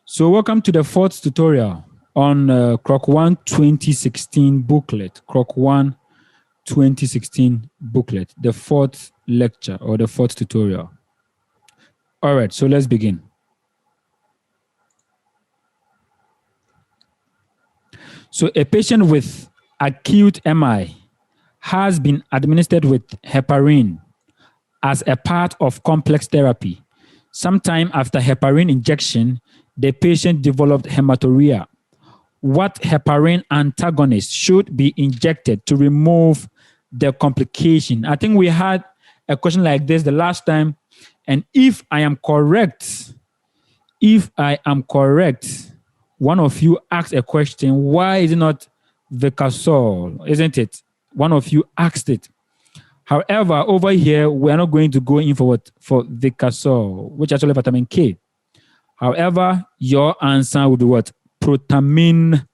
So welcome to the fourth tutorial on Krok 1 2016 booklet, Krok 1 2016 booklet, the fourth lecture or the fourth tutorial. All right, so let's begin. So a patient with acute MI has been administered with heparin as a part of complex therapy. Sometime after heparin injection, the patient developed hematuria. What heparin antagonist should be injected to remove the complication? I think we had a question like this the last time. And if I am correct, one of you asked a question, why is it not Vicasol? Isn't it? One of you asked it. However, over here, we're not going to go in for what? For Vicasol, which is actually vitamin K. However, your answer would be what? Protamine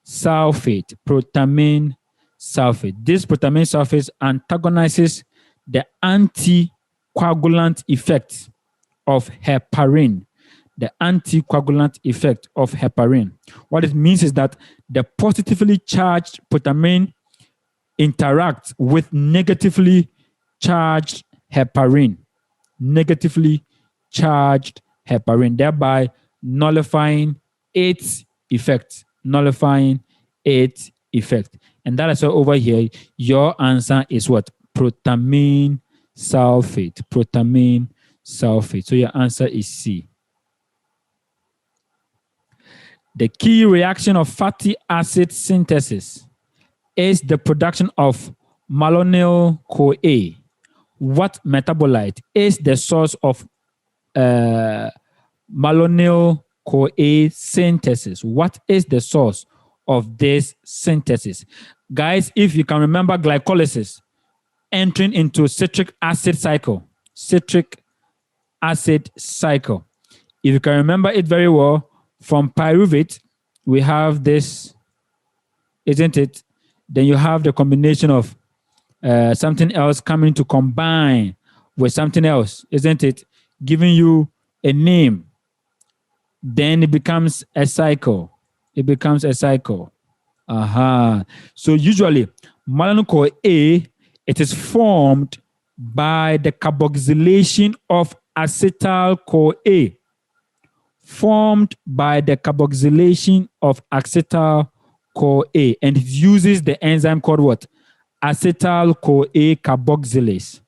sulfate. Protamine sulfate. This protamine sulfate antagonizes the anticoagulant effect of heparin. The anticoagulant effect of heparin. What it means is that the positively charged protamine interacts with negatively charged heparin. Negatively charged heparin, thereby nullifying its effect. Nullifying its effect. And that is why over here, your answer is what? Protamine sulfate. Protamine sulfate. So your answer is C. The key reaction of fatty acid synthesis is the production of malonyl-CoA. What metabolite is the source of malonyl-CoA synthesis? What is the source of this synthesis? Guys, if you can remember glycolysis, entering into citric acid cycle. Citric acid cycle. If you can remember it very well, from pyruvate, we have this, isn't it? Then you have the combination of something else coming to combine with something else, isn't it? Giving you a name. Then it becomes a cycle. It becomes a cycle. So usually, malonyl-CoA, it is formed by the carboxylation of acetyl-CoA. Formed by the carboxylation of acetyl-CoA, and it uses the enzyme called what? Acetyl-CoA carboxylase.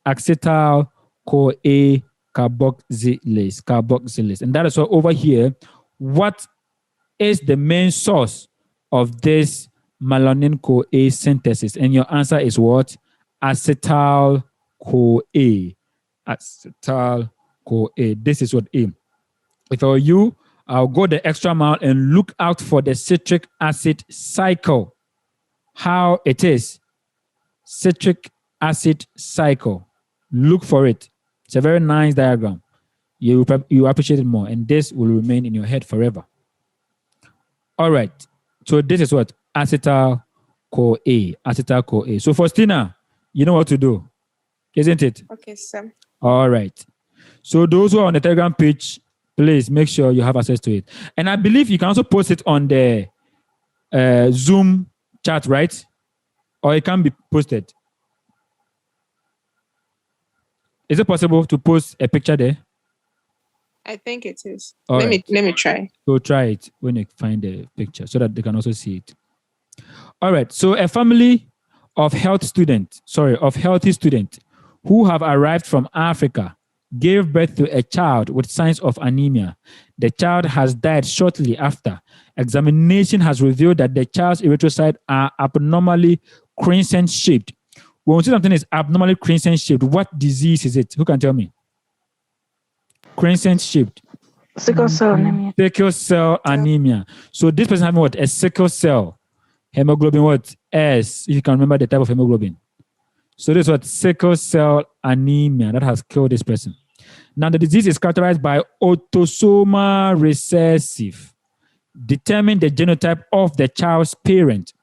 Acetyl-CoA carboxylase. And that is why over here, what is the main source of this malonyl-CoA synthesis? And your answer is what? Acetyl-CoA. Acetyl-CoA. This is what A. If I were you, I'll go the extra mile and look out for the citric acid cycle. How it is. Citric acid cycle. Look for it. It's a very nice diagram. You appreciate it more, and this will remain in your head forever. All right. So this is what? Acetyl-CoA. Acetyl-CoA. So Faustina, you know what to do, isn't it? Okay, sir. All right. So those who are on the Telegram page, please make sure you have access to it. And I believe you can also post it on the Zoom chat, right? Or it can be posted. Is it possible to post a picture there? I think it is. All let right. me try. So try it when you find the picture so that they can also see it. All right. So a family of healthy students who have arrived from Africa gave birth to a child with signs of anemia. The child has died shortly after. Examination has revealed that the child's erythrocytes are abnormally crescent-shaped. When we say something is abnormally crescent-shaped, what disease is it? Who can tell me? Crescent-shaped. Sickle cell anemia. Sickle cell anemia. So this person having what? A sickle cell. Hemoglobin what? S. If you can remember the type of hemoglobin. So this is what? Sickle cell anemia that has killed this person. Now, the disease is characterized by autosomal recessive. Determine the genotype of the child's parent.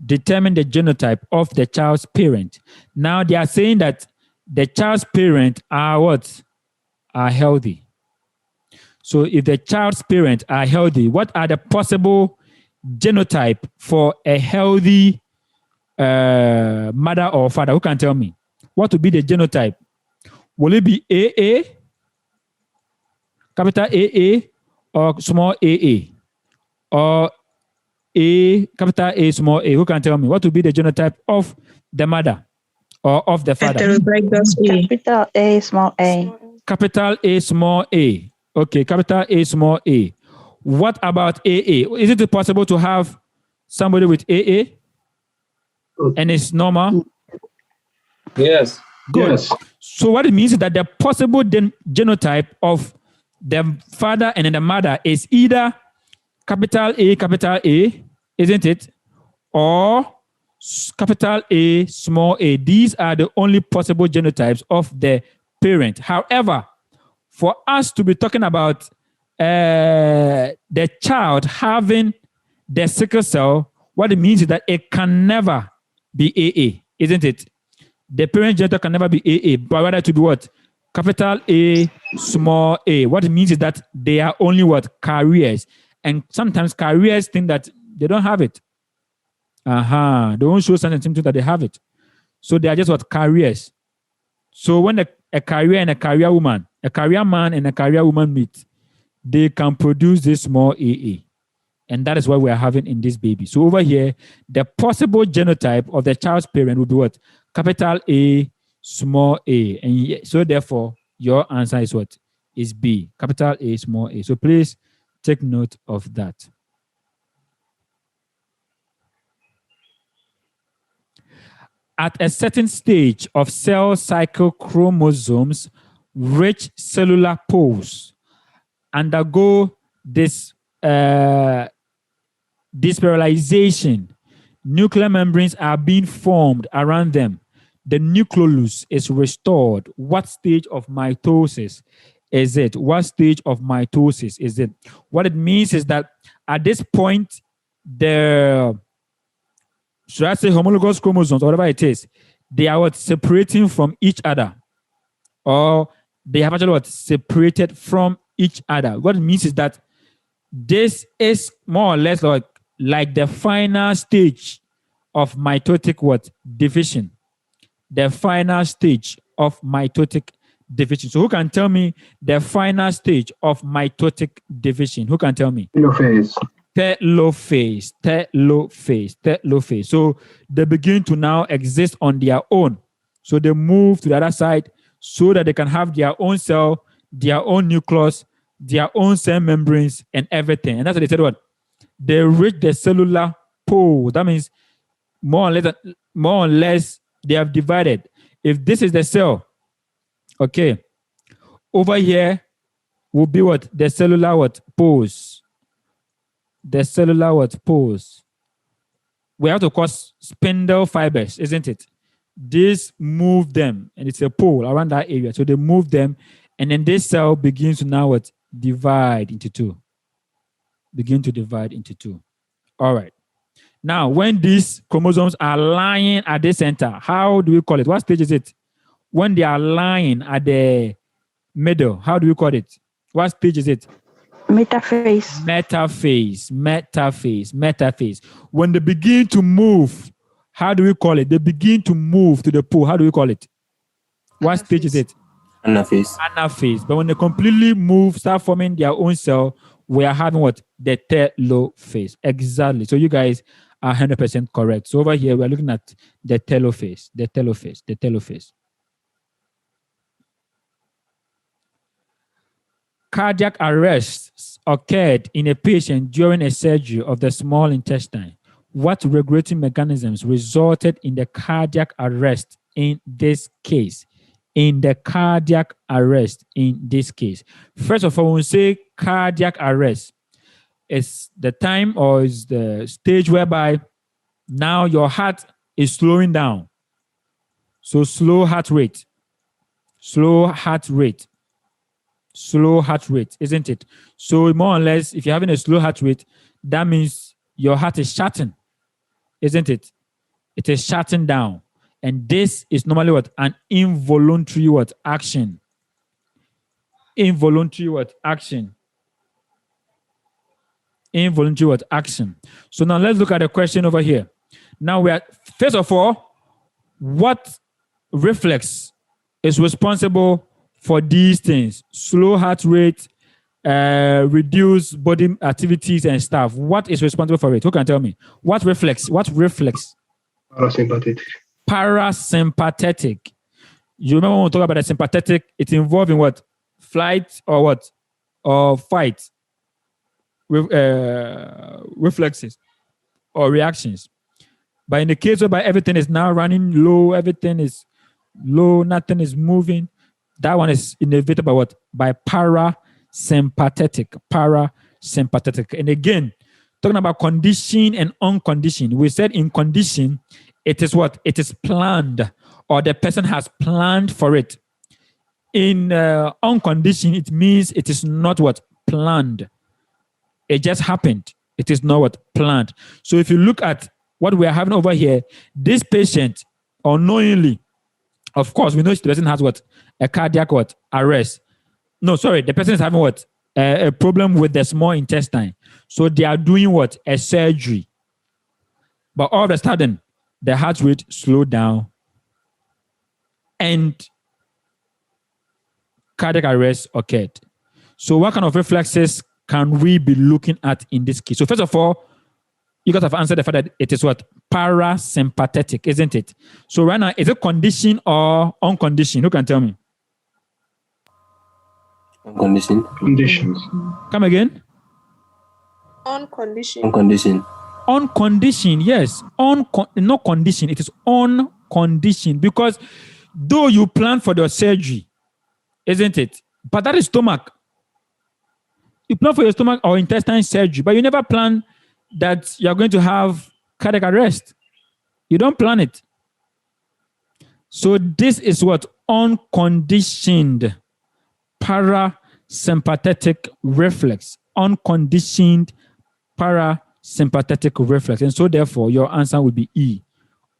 Determine the genotype of the child's parent. Now, they are saying that the child's parent are what? Are healthy. So if the child's parents are healthy, what are the possible genotype for a healthy mother or father? Who can tell me? What would be the genotype? Will it be AA, capital AA, or small AA? Or A, capital A, small a? Who can tell me? What would be the genotype of the mother or of the father? Capital A, small a. Capital A, small a. Okay, capital A, small a. What about AA? Is it possible to have somebody with AA and it's normal? Yes. Good. Yes. So what it means is that the possible genotype of the father and the mother is either capital A, isn't it? Or capital A, small a. These are the only possible genotypes of the parent. However, for us to be talking about the child having the sickle cell, what it means is that it can never be AA, isn't it? The parent genotype can never be AA, but rather to be what? Capital A, small a. What it means is that they are only what? Carriers. And sometimes carriers think that they don't have it. They don't show signs and symptoms that they have it. So they are just what? Carriers. So when a carrier and a carrier woman, a carrier man and a carrier woman meet, they can produce this small AA. And that is what we are having in this baby. So over here, the possible genotype of the child's parent would be what? Capital A, small a. And so therefore, your answer is what? Is B, capital A, small a. So please take note of that. At a certain stage of cell cycle, chromosomes reach cellular poles, undergo this despiralization. Nuclear membranes are being formed around them. The nucleolus is restored. What stage of mitosis is it? What stage of mitosis is it? What it means is that at this point, should I say homologous chromosomes, whatever it is, they are what? Separating from each other. Or they have actually what? Separated from each other. What it means is that this is more or less like the final stage of mitotic what? Division. The final stage of mitotic division. So who can tell me the final stage of mitotic division? Who can tell me? Telophase. So they begin to now exist on their own. So they move to the other side so that they can have their own cell, their own nucleus, their own cell membranes, and everything. And that's what they said what? They reach the cellular pole. That means more or less they have divided. If this is the cell, okay, over here will be what? The cellular what? Poles. The cellular what? Poles. We have to call spindle fibers, isn't it? This move them, and it's a pole around that area. So they move them, and then this cell begins to now what? Divide into two. Begin to divide into two. All right. Now, when these chromosomes are lying at the center, how do we call it? What stage is it? When they are lying at the middle, how do we call it? What stage is it? Metaphase. Metaphase. When they begin to move, how do we call it? They begin to move to the pole. How do we call it? What stage is it? Anaphase. But when they completely move, start forming their own cell, we are having what? The telophase. Exactly. So you guys are 100% correct. So over here, we're looking at the telophase. Cardiac arrests occurred in a patient during a surgery of the small intestine. What regulating mechanisms resulted in the cardiac arrest in this case? First of all, when we say cardiac arrest, it's the time or is the stage whereby now your heart is slowing down. So slow heart rate, isn't it? So more or less, if you're having a slow heart rate, that means your heart is shutting, isn't it? It is shutting down. And this is normally what? An involuntary what? Action. Involuntary what? Action. So now let's look at the question over here. Now we are, first of all, what reflex is responsible for these things? Slow heart rate, reduced body activities and stuff. What is responsible for it? Who can tell me? What reflex? What reflex? Parasympathetic. Parasympathetic. You remember when we talk about the sympathetic, it's involved in what? Flight or what? Or fight. Reflexes or reactions. But in the case whereby everything is now running low, everything is low, nothing is moving, that one is innervated by what? By parasympathetic. Parasympathetic. And again, talking about condition and unconditioned. We said in condition, it is what? It is planned, or the person has planned for it. In unconditioned, it means it is not what? Planned. It just happened. It is not what? Planned. So if you look at what we are having over here, this patient, unknowingly, of course, we know the person has what? A cardiac what? Arrest. No, sorry, the person is having what? A problem with the small intestine. So they are doing what? A surgery. But all of a sudden, the heart rate slowed down and cardiac arrest occurred. So what kind of reflexes can we be looking at in this case? So first of all, you guys have answered the fact that it is what? Parasympathetic, isn't it? So right now, is it conditioned or unconditioned? Who can tell me? Unconditioned. Conditions. Come again? Unconditioned. Unconditioned. Unconditioned, yes. Not conditioned. It is unconditioned because though you plan for the surgery, isn't it? But that is stomach. You plan for your stomach or intestine surgery, but you never plan that you're going to have cardiac arrest. You don't plan it. So this is what? Unconditioned parasympathetic reflex. Unconditioned parasympathetic reflex. And so therefore, your answer would be E.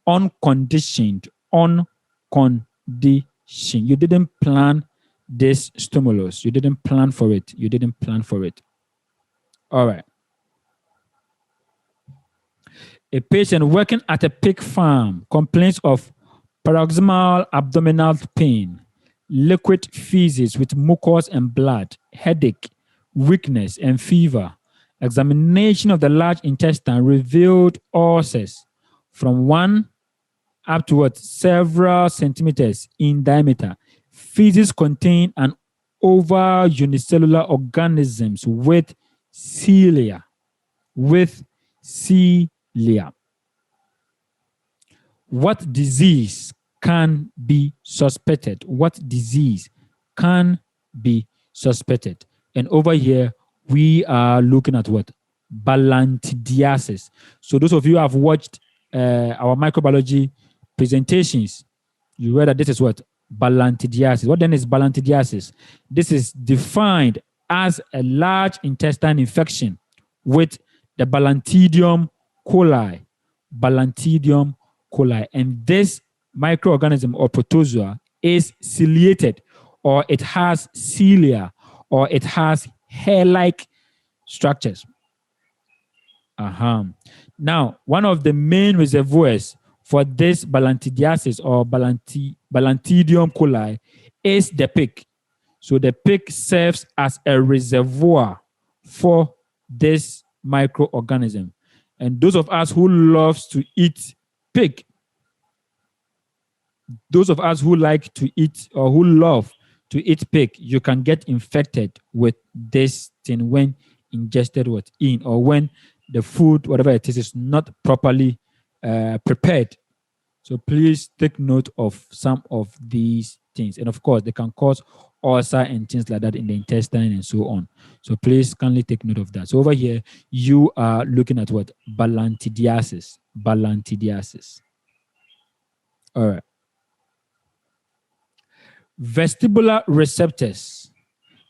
Unconditioned. Unconditioned. You didn't plan this stimulus. You didn't plan for it. You didn't plan for it. All right. A patient working at a pig farm complains of paroxysmal abdominal pain, liquid feces with mucus and blood, headache, weakness, and fever. Examination of the large intestine revealed ulcers from 1 up to several centimeters in diameter. Feces contain an oval unicellular organisms with cilia. What disease can be suspected? What disease can be suspected? And over here, we are looking at what? Balantidiasis. So those of you who have watched our microbiology presentations, you read that this is what? Balantidiasis. What then is balantidiasis? This is defined as a large intestine infection with the Balantidium coli. Balantidium coli. And this microorganism or protozoa is ciliated, or it has cilia, or it has hair-like structures. Now, one of the main reservoirs for this balantidiasis or Balantidium coli is the pig. So the pig serves as a reservoir for this microorganism. And those of us who loves to eat pig, those of us who like to eat or who love to eat pig, you can get infected with this thing when ingested in, or when the food, whatever it is not properly prepared. So please take note of some of these things. And of course, they can cause ulcer and things like that in the intestine and so on. So please kindly take note of that. So over here, you are looking at what? Balantidiasis. Balantidiasis. All right. Vestibular receptors.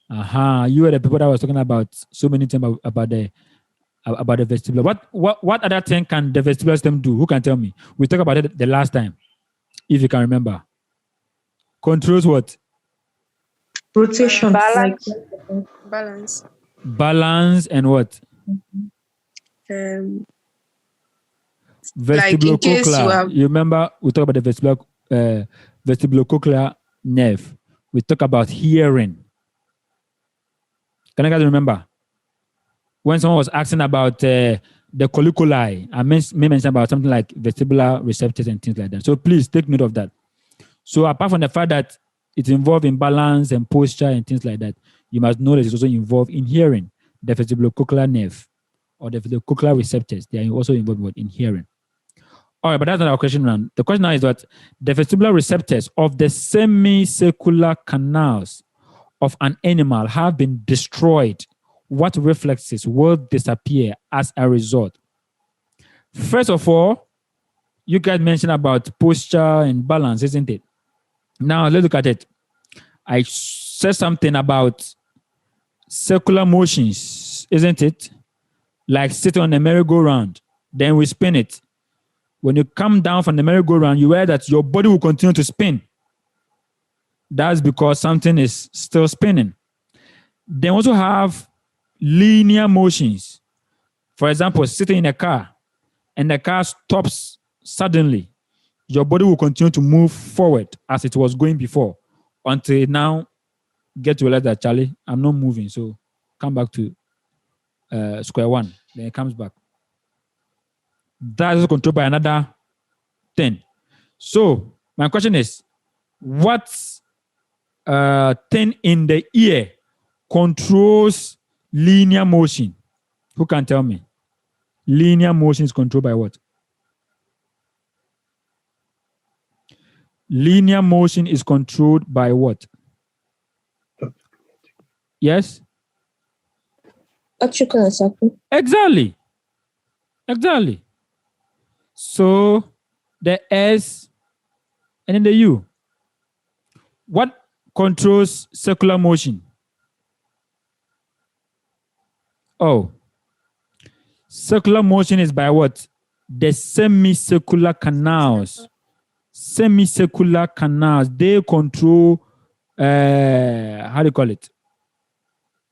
You are the people that was talking about so many times about the vestibular. What other thing can the vestibular system do? Who can tell me? We talked about it the last time, if you can remember. Controls what? Rotation. Balance. Balance and what? Like in case you Vestibulocochlear. have You remember we talked about the vestibulocochlear nerve. We talk about hearing. Can you guys remember? When someone was asking about the colliculi, I may mention about something like vestibular receptors and things like that. So please take note of that. So apart from the fact that it's involved in balance and posture and things like that, you must know that it's also involved in hearing. The vestibulocochlear nerve or the vestibulocochlear receptors, they are also involved in hearing. All right, but that's not our question now. The question now is that the vestibular receptors of the semicircular canals of an animal have been destroyed. What reflexes will disappear as a result? First of all, you guys mentioned about posture and balance, isn't it? Now let's look at it. I said something about circular motions, isn't it? Like sitting on a merry-go-round, then we spin it. When you come down from the merry-go-round, you realize that your body will continue to spin. That's because something is still spinning. They also have linear motions. For example, sitting in a car and the car stops suddenly, your body will continue to move forward as it was going before until now get to realize that, Charlie, I'm not moving. So come back to square one. Then it comes back. That is controlled by another thing. So my question is, what thing in the ear controls linear motion? Who can tell me? Linear motion is controlled by what? Linear motion is controlled by what? Yes? Electrical and circle. Exactly. Exactly. So the S and then the U. What controls circular motion? Oh. Circular motion is by what? The semicircular canals. Semicircular canals. They control, how do you call it?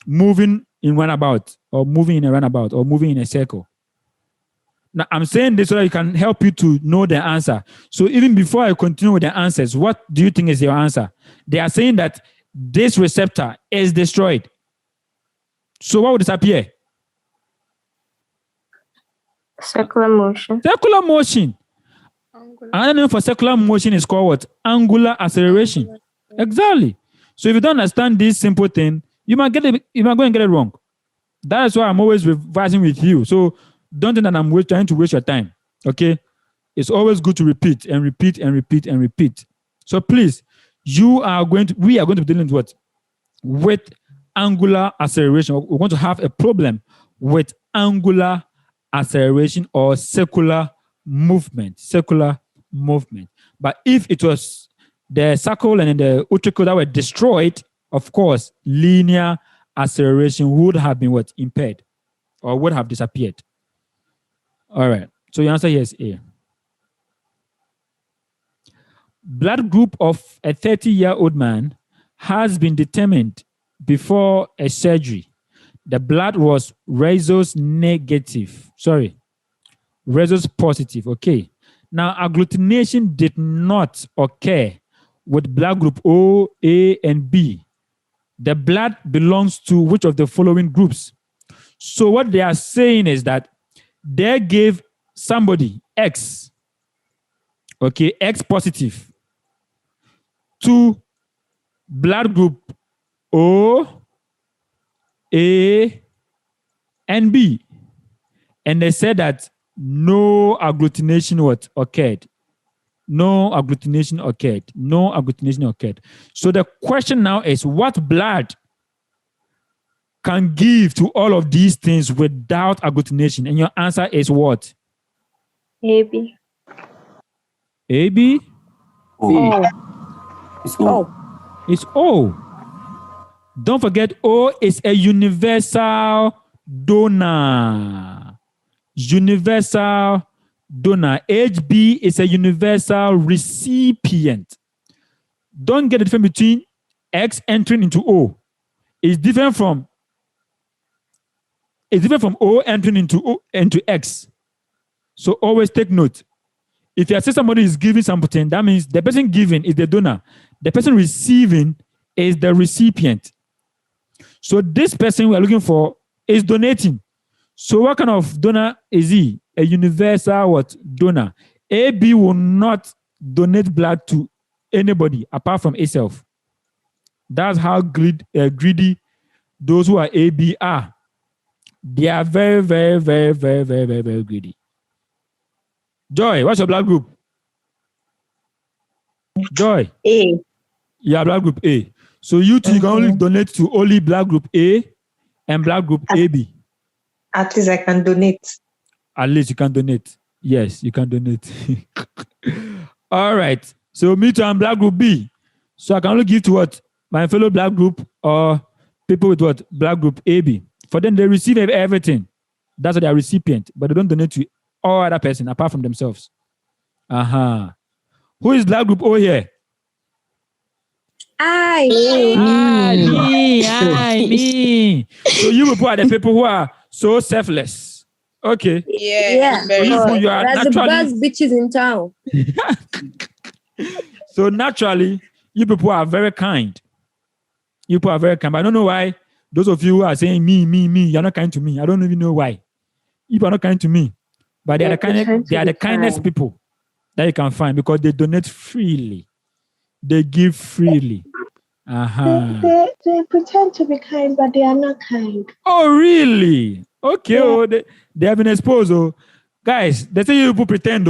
Moving in runabout, or moving in a runabout, or moving in a circle. Now, I'm saying this so that it can help you to know the answer. So even before I continue with the answers, what do you think is your answer? They are saying that this receptor is destroyed. So what would disappear? Circular motion. Circular motion. Another name for circular motion is called what? Angular acceleration. Exactly. So if you don't understand this simple thing, you might go and get it wrong. That is why I'm always revising with you. So don't think that I'm trying to waste your time. Okay? It's always good to repeat and repeat and repeat and repeat. So please, we are going to be dealing with what? With angular acceleration. We're going to have a problem with angular acceleration or circular movement. Circular movement. But if it was the circle and the utricle that were destroyed, of course, linear acceleration would have been what? Impaired or would have disappeared. All right. So your answer here is A. Blood group of a 30-year-old man has been determined before a surgery. The blood was rhesus negative. Rhesus positive. Okay. Now, agglutination did not occur with blood group O, A, and B. The blood belongs to which of the following groups? So what they are saying is that they gave somebody X, okay, X positive, to blood group O, A, and B. And they said that no agglutination occurred. No agglutination occurred. No agglutination occurred. So the question now is, what blood can give to all of these things without agglutination? And your answer is what? AB. AB? O. It's O. It's O. Don't forget, O is a universal donor. Universal donor. HB is a universal recipient. Don't get the difference between X entering into O. It's different from It's different from O entering into X. So always take note. If you say somebody is giving something, that means the person giving is the donor. The person receiving is the recipient. So this person we are looking for is donating. So what kind of donor is he? A universal donor. AB will not donate blood to anybody apart from itself. That's how greedy those who are AB are. They are very, very, very, very, very, very, very greedy. Joy, what's your blood group? Joy. A. Yeah, blood group A. So you two can only donate to only blood group A and blood group AB. At least I can donate. At least you can donate. Yes, you can donate. All right. So me too, I'm blood group B. So I can only give to what? My fellow blood group or people with what? Blood group AB. For them, they receive everything. That's what they are recipient, but they don't donate to all other person apart from themselves. Who is blood group O here? Me. So you people are the people who are so selfless. Okay. Yeah. You are That's the best bitches in town. So naturally, you people are very kind. You people are very kind. But I don't know why those of you who are saying me, you're not kind to me. I don't even know why. You are not kind to me. But they are the kindest people that you can find because they donate freely. They give freely. They pretend to be kind, but they are not kind. Oh, really? Okay. Yeah. They have been exposed. Guys, they say you people pretend.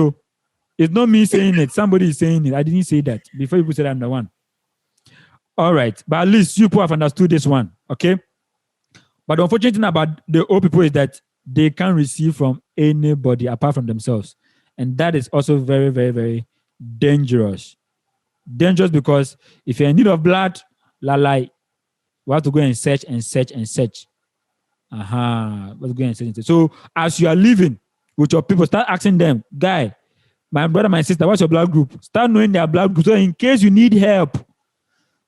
It's not me saying it. Somebody is saying it. I didn't say that. Before you said I'm the one. All right. But at least you people have understood this one. Okay. But the unfortunate thing about the old people is that they can't receive from anybody apart from themselves. And that is also very, very, very dangerous. Dangerous because if you're in need of blood, we have to go and search. Let's go and search. So as you are living with your people, start asking them, guy, my brother, my sister, what's your blood group? Start knowing their blood group. So in case you need help,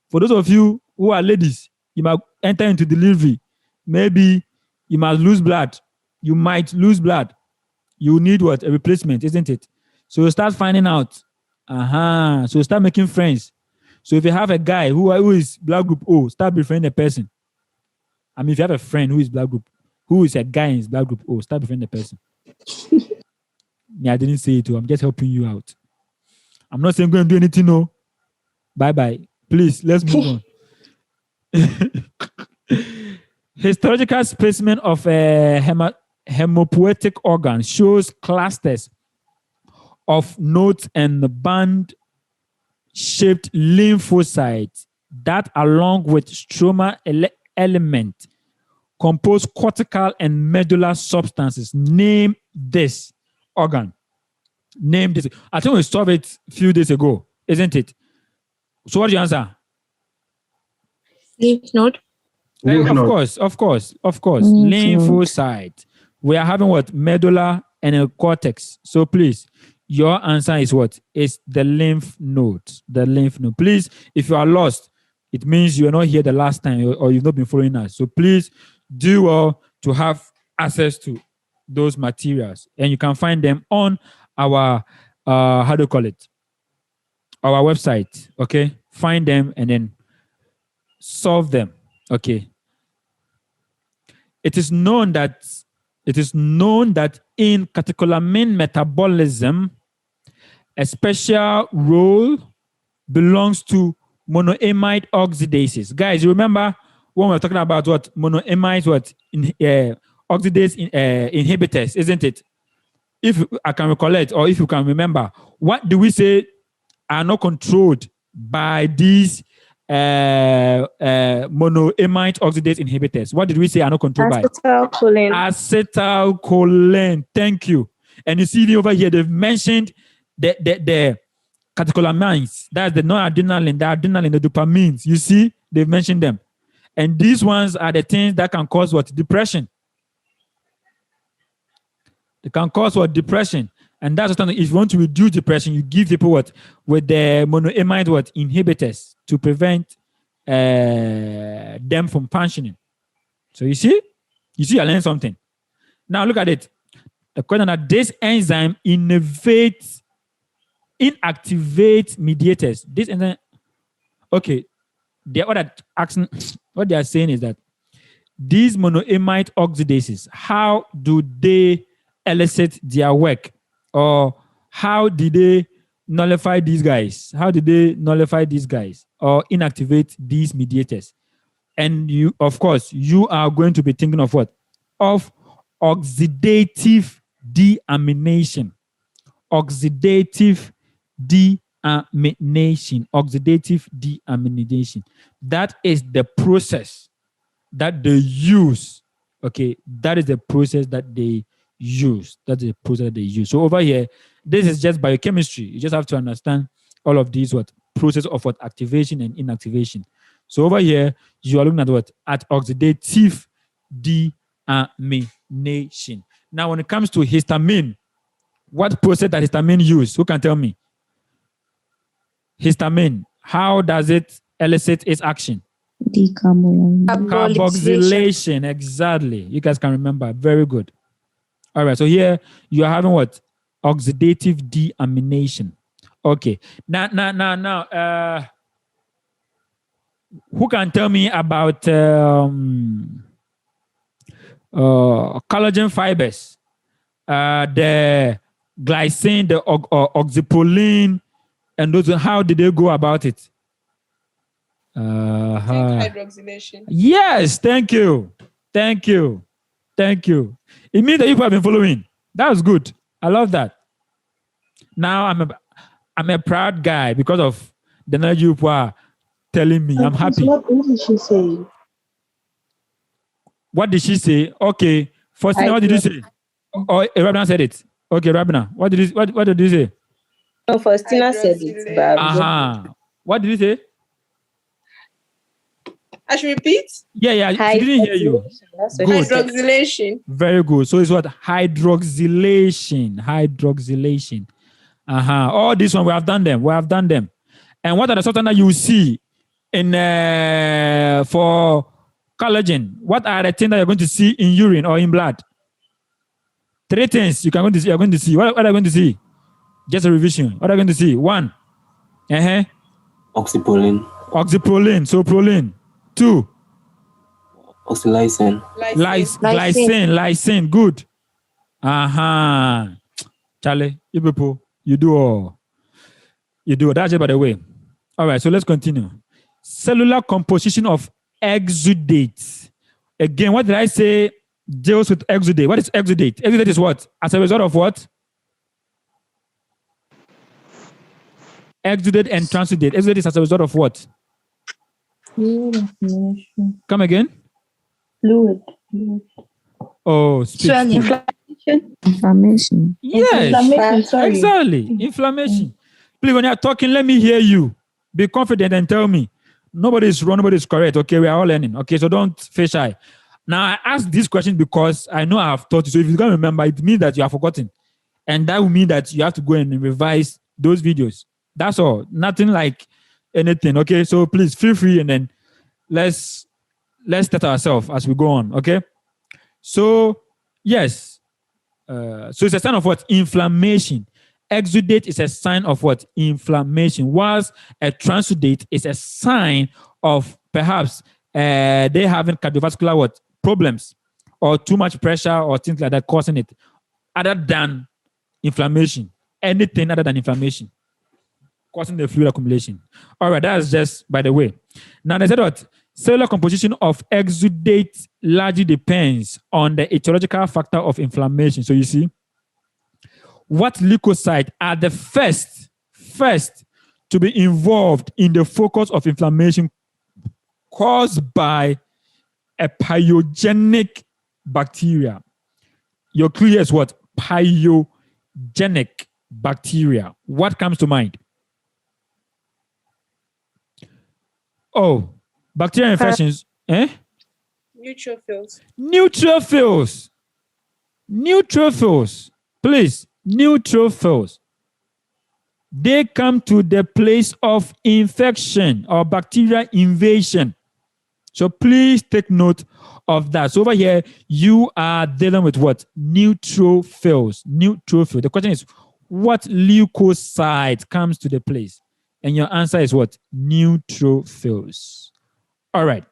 for those of you who are ladies, you might enter into delivery. Maybe you must lose blood. You might lose blood. You need what? A replacement, isn't it? So you start finding out. So start making friends. So if you have a guy who is blood group O, start befriending the person. I mean, if you have a friend who is blood group, who is a guy in his blood group O, start befriending the person. I didn't say it. I'm just helping you out. I'm not saying go and do anything. No. Bye. Please, let's move on. Histological specimen of a hemopoietic organ shows clusters of nodes and band-shaped lymphocytes that, along with stroma element, compose cortical and medullary substances. Name this organ. Name this. I think we solved it a few days ago, isn't it? So what's your answer? Lymph node. Of course. Lymphocyte. We are having what? Medulla and a cortex. So please, your answer is what? It's the lymph node. The lymph node. Please, if you are lost, it means you are not here the last time or you've not been following us. So please do well to have access to those materials. And you can find them on our, Our website. Okay. Find them and then solve them. Okay. It is known that in catecholamine metabolism, a special role belongs to monoamide oxidases. Guys, you remember when we were talking about what monoamide oxidase inhibitors, isn't it? If I can recollect, or if you can remember, what do we say are not controlled by these monoamide oxidase inhibitors? What did we say are not controlled by? Acetylcholine. Thank you. And you see over here, they've mentioned the catecholamines. That's the noradrenaline, the adrenaline, the dopamines. You see, they've mentioned them. And these ones are the things that can cause what? Depression. They can cause what? Depression. And that's what, if you want to reduce depression, you give people what? With the monoamide what? Inhibitors to prevent them from functioning. So you see? You see, I learned something. Now look at it. The question that this enzyme inactivates mediators. This enzyme, okay. What they are saying is that these monoamide oxidases, how do they elicit their work? Or how did they nullify these guys? How did they nullify these guys or inactivate these mediators? And you, of course, you are going to be thinking of what? Of oxidative deamination. Oxidative deamination. Oxidative deamination. That is the process that they use. Okay, that is the process that they use. That's the process that they use. So over here, this is just biochemistry. You just have to understand all of these process of activation and inactivation. So over here, you are looking at what? At oxidative deamination. Now, when it comes to histamine, what process does histamine use? Who can tell me? Histamine, how does it elicit its action? Carboxylation, exactly. You guys can remember. Very good. All right, so here you are having what? Oxidative deamination. Okay. Now, who can tell me about collagen fibers? The glycine, the oxypolin, and those, how did they go about it? Hydroxylation. Yes, thank you. It means that you have been following. That was good. I love that. Now I'm a proud guy because of the knowledge you are telling me. I'm happy. What did she say? What did she say? Okay. Faustina, what did you say? Oh, Rabina said it. Okay, Rabina, what did you say? No, Faustina said it. But What did you say? I should repeat? Yeah, she didn't hear you. Good. Hydroxylation. Very good. So it's what? Hydroxylation. All this one, we have done them. And what are the substances that you see in for collagen? What are the things that you're going to see in urine or in blood? 3 things you're going to see. What are you going to see? Just a revision. What are you going to see? 1. Oxypolin. So proline. 2. Oxylysine. Lysine. Good. Charlie, you people, you do all. That's it, by the way. All right, so let's continue. Cellular composition of exudates. Again, what did I say deals with exudate? What is exudate? Exudate is what? As a result of what? Exudate and transudate. Exudate is as a result of what? Come again? Fluid. Oh, Inflammation. yes. Inflammation, sorry. Exactly. Inflammation. Please, when you're talking, let me hear you. Be confident and tell me. Nobody is wrong, nobody is correct. Okay, we are all learning. Okay, so don't feel shy. Now, I ask this question because I know I have taught you. So if you can't remember, it means that you have forgotten. And that will mean that you have to go and revise those videos. That's all. Nothing like anything. Okay, so please feel free and then let's start ourselves as we go on. Okay, so yes. So it's a sign of what? Inflammation. Exudate is a sign of what? Inflammation. Whilst a transudate is a sign of perhaps they having cardiovascular what? Problems or too much pressure or things like that causing it. Other than inflammation. Anything other than inflammation causing the fluid accumulation. All right, that's just by the way. Now they said what? Cellular composition of exudate largely depends on the etiological factor of inflammation. So you see, what leukocytes are the first to be involved in the focus of inflammation caused by a pyogenic bacteria. Your clue here is what? Pyogenic bacteria. What comes to mind? Oh, bacterial infections. Neutrophils. Please, neutrophils. They come to the place of infection or bacterial invasion. So please take note of that. So over here, you are dealing with what? Neutrophils. Neutrophil. The question is, what leukocyte comes to the place? And your answer is what? Neutrophils. All right.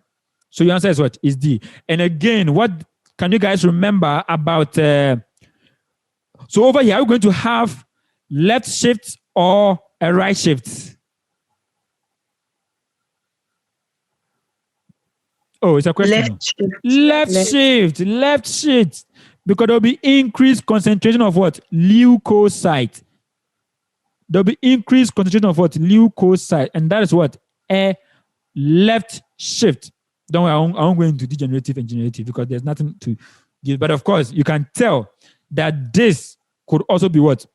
So your answer is what? Is D. And again, what can you guys remember about? So over here, are we going to have left shift or a right shift? Oh, it's a question. Left shift. Because there'll be increased concentration of what? Leukocyte. There'll be increased concentration of what? Leukocyte. And that is what? A left shift. Don't worry, I won't go into degenerative and generative because there's nothing to give. But of course, you can tell that this could also be what?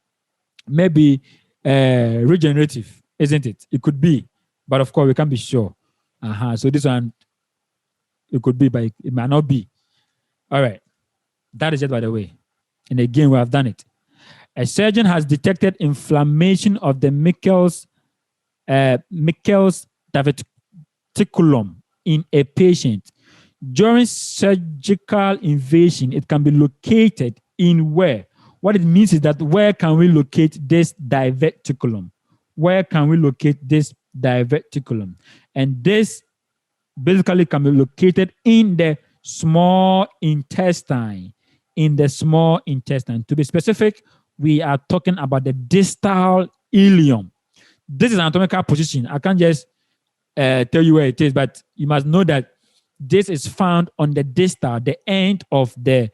Maybe regenerative, isn't it? It could be. But of course, we can't be sure. So this one, it could be, but it might not be. All right. That is it, by the way. And again, we have done it. A surgeon has detected inflammation of the Meckel's diverticulum in a patient. During surgical invasion, it can be located in where? What it means is that where can we locate this diverticulum? Where can we locate this diverticulum? And this basically can be located in the small intestine. In the small intestine. To be specific, we are talking about the distal ileum. This is an anatomical position. I can't just tell you where it is, but you must know that this is found on the distal, the end of the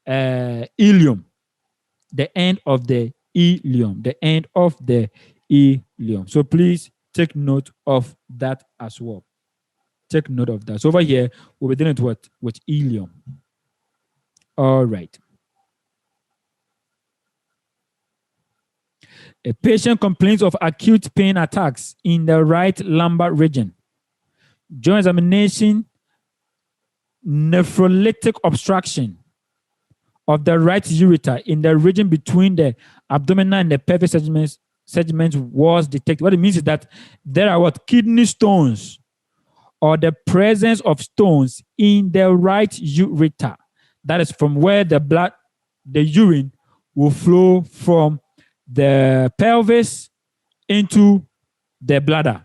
ileum. The end of the ileum. The end of the ileum. So please take note of that as well. Take note of that. So over here, we'll be dealing with what? With ileum. All right. A patient complains of acute pain attacks in the right lumbar region. During examination, nephrolytic obstruction of the right ureter in the region between the abdominal and the pelvic segments was detected. What it means is that there are what? Kidney stones or the presence of stones in the right ureter. That is from where the blood, the urine will flow from the pelvis into the bladder.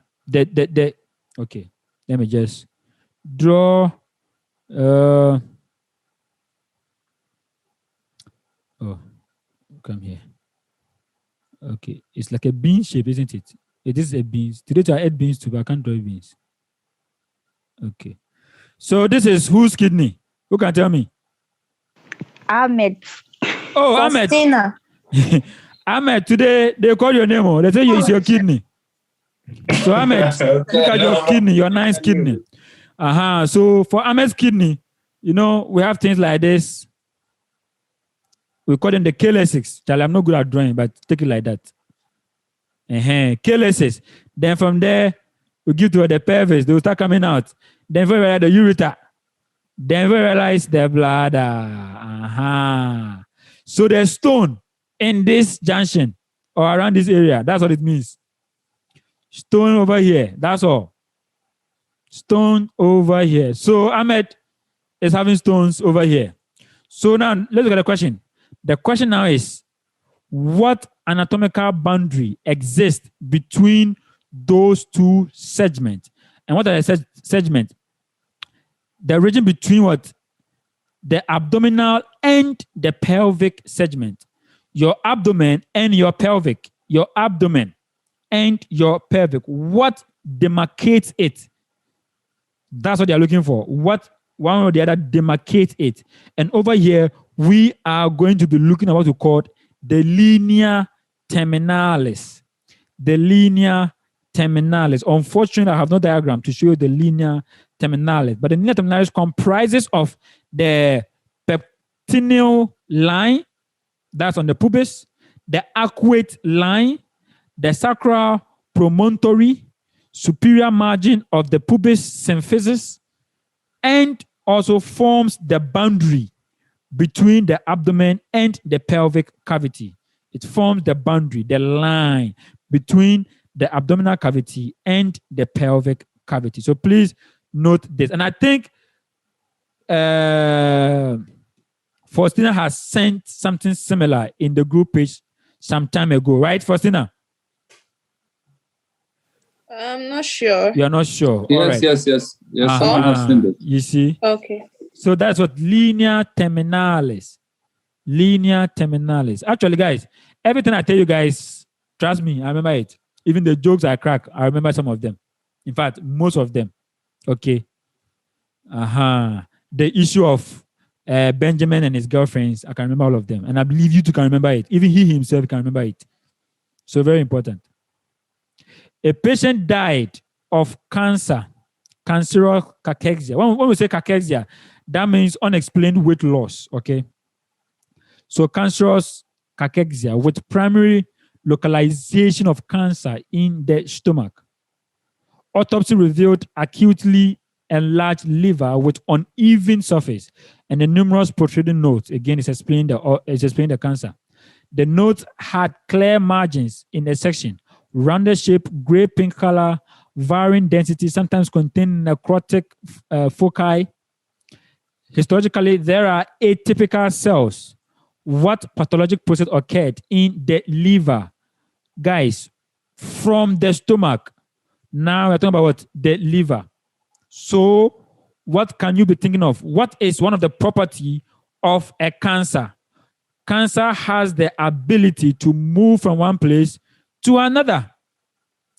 Okay, let me just draw. Oh, come here. Okay, it's like a bean shape, isn't it? It is a bean. Today I ate beans too, but I can't draw beans. Okay, so this is whose kidney? Who can tell me? Ahmed. Oh, Ahmed. Faustina. Ahmed, today they call your name. They say it's your kidney. So Ahmed, look at your kidney, your nice kidney. So for Ahmed's kidney, you know, we have things like this. We call them the KLSs. Charlie, I'm not good at drawing, but take it like that. KLSs. Then from there, we give to the pelvis. They will start coming out. Then we realize the ureter. Then we realize the bladder. So there's stone in this junction or around this area. That's what it means. Stone over here. That's all. Stone over here. So Ahmed is having stones over here. So now let's look at the question. The question now is, what anatomical boundary exists between those two segments? And what are the segments? The region between what? The abdominal and the pelvic segment. Your abdomen and your pelvic. Your abdomen and your pelvic. What demarcates it? That's what they're looking for. What one or the other demarcates it. And over here, we are going to be looking at what we call the linea terminalis. The linea terminalis. Unfortunately, I have no diagram to show you the linea terminalis. But the linea terminalis comprises of the pectineal line, that's on the pubis, the arcuate line, the sacral promontory, superior margin of the pubis symphysis, and also forms the boundary between the abdomen and the pelvic cavity. It forms the boundary, the line between the abdominal cavity and the pelvic cavity. So please note this. And I think Faustina has sent something similar in the group page some time ago, right, Faustina? I'm not sure. You are not sure. All Yes, right. yes. Uh-huh. Someone has sent it. You see? Okay. So that's what linea terminalis. Linea terminalis. Actually, guys, everything I tell you guys, trust me, I remember it. Even the jokes I crack, I remember some of them. In fact, most of them. Okay. The issue of Benjamin and his girlfriends, I can remember all of them. And I believe you too can remember it. Even he himself can remember it. So very important. A patient died of cancer, cancerous cachexia. When we say cachexia, that means unexplained weight loss, okay? So cancerous cachexia with primary localization of cancer in the stomach. Autopsy revealed acutely enlarged liver with uneven surface and the numerous protruding nodes. Again, it's explaining the cancer. The nodes had clear margins in the section, rounded shape, gray-pink color, varying density, sometimes containing necrotic foci. Histologically, there are atypical cells. What pathologic process occurred in the liver? Guys, from the stomach. Now we're talking about what? The liver. So what can you be thinking of? What is one of the property of a cancer? Cancer has the ability to move from one place to another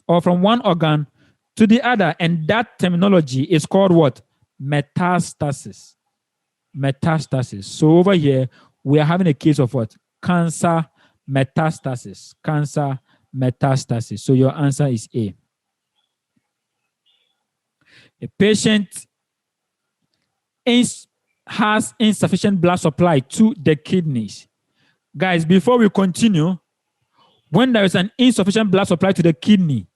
or from one organ to the other. And that terminology is called what? Metastasis. Metastasis. So over here, we are having a case of what? Cancer metastasis. Cancer metastasis. So your answer is A. A patient has insufficient blood supply to the kidneys. Guys, before we continue, when there is an insufficient blood supply to the kidney,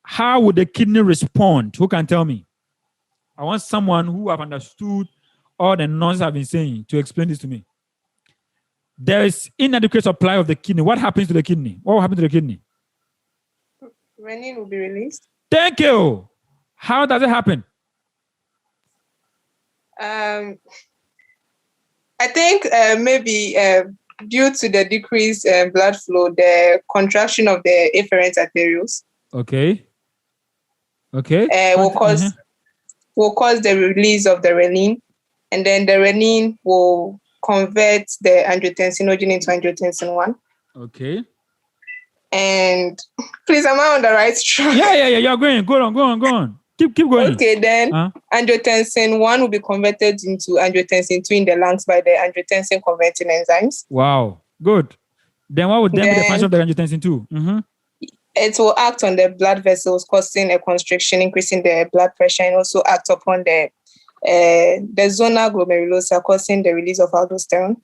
how would the kidney respond? Who can tell me? I want someone who have understood all the nonsense I've been saying to explain this to me. There is inadequate supply of the kidney. What happens to the kidney? What will happen to the kidney? Renin will be released. Thank you. How does it happen? I think maybe due to the decreased blood flow, the contraction of the efferent arterioles. Okay. Will cause the release of the renin, and then the renin will convert the angiotensinogen into angiotensin 1. Okay. And please, am I on the right track? Yeah. You're going. Go on. Keep going. Okay, then angiotensin 1 will be converted into angiotensin 2 in the lungs by the angiotensin converting enzymes. Wow. Good. Then what would be the function of the angiotensin 2? Mm-hmm. It will act on the blood vessels, causing a constriction, increasing the blood pressure, and also act upon the zona glomerulosa, causing the release of aldosterone.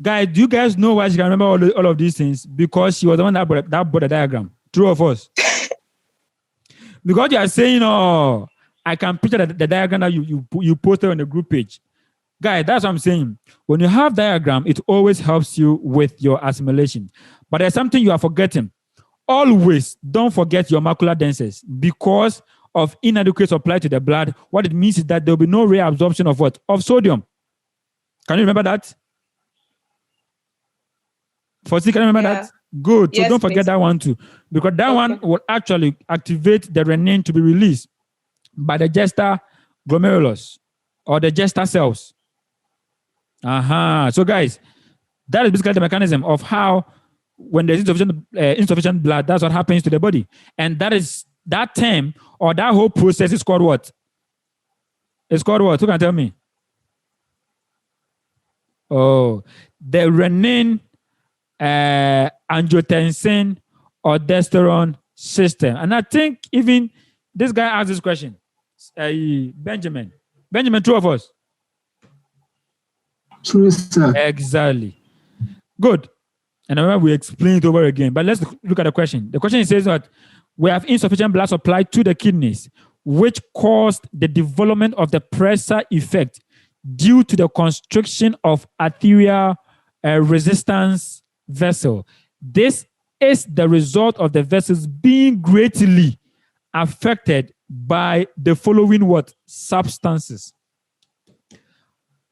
Guys, do you guys know why she can remember all of these things? Because she was the one that brought the diagram. True or false? Because you are saying, I can picture the diagram that you posted on the group page. Guys, that's what I'm saying. When you have diagram, it always helps you with your assimilation. But there's something you are forgetting. Always don't forget your macular densers because of inadequate supply to the blood. What it means is that there will be no reabsorption of what? Of sodium. Can you remember that? Can you remember that? Good. So yes, don't forget that one too. Because that one will actually activate the renin to be released by the gesta glomerulus or the gesta cells. So guys, that is basically the mechanism of how when there's insufficient blood, that's what happens to the body. And that term or that whole process is called what? It's called what? Who can tell me? The renin angiotensin or aldosterone system. And I think even this guy asked this question. Benjamin, true of us? True, sir. Exactly. Good. And I remember we explained it over again. But let's look at the question. The question says that we have insufficient blood supply to the kidneys, which caused the development of the pressure effect due to the constriction of arterial resistance vessel. This is the result of the vessels being greatly affected by the following what substances.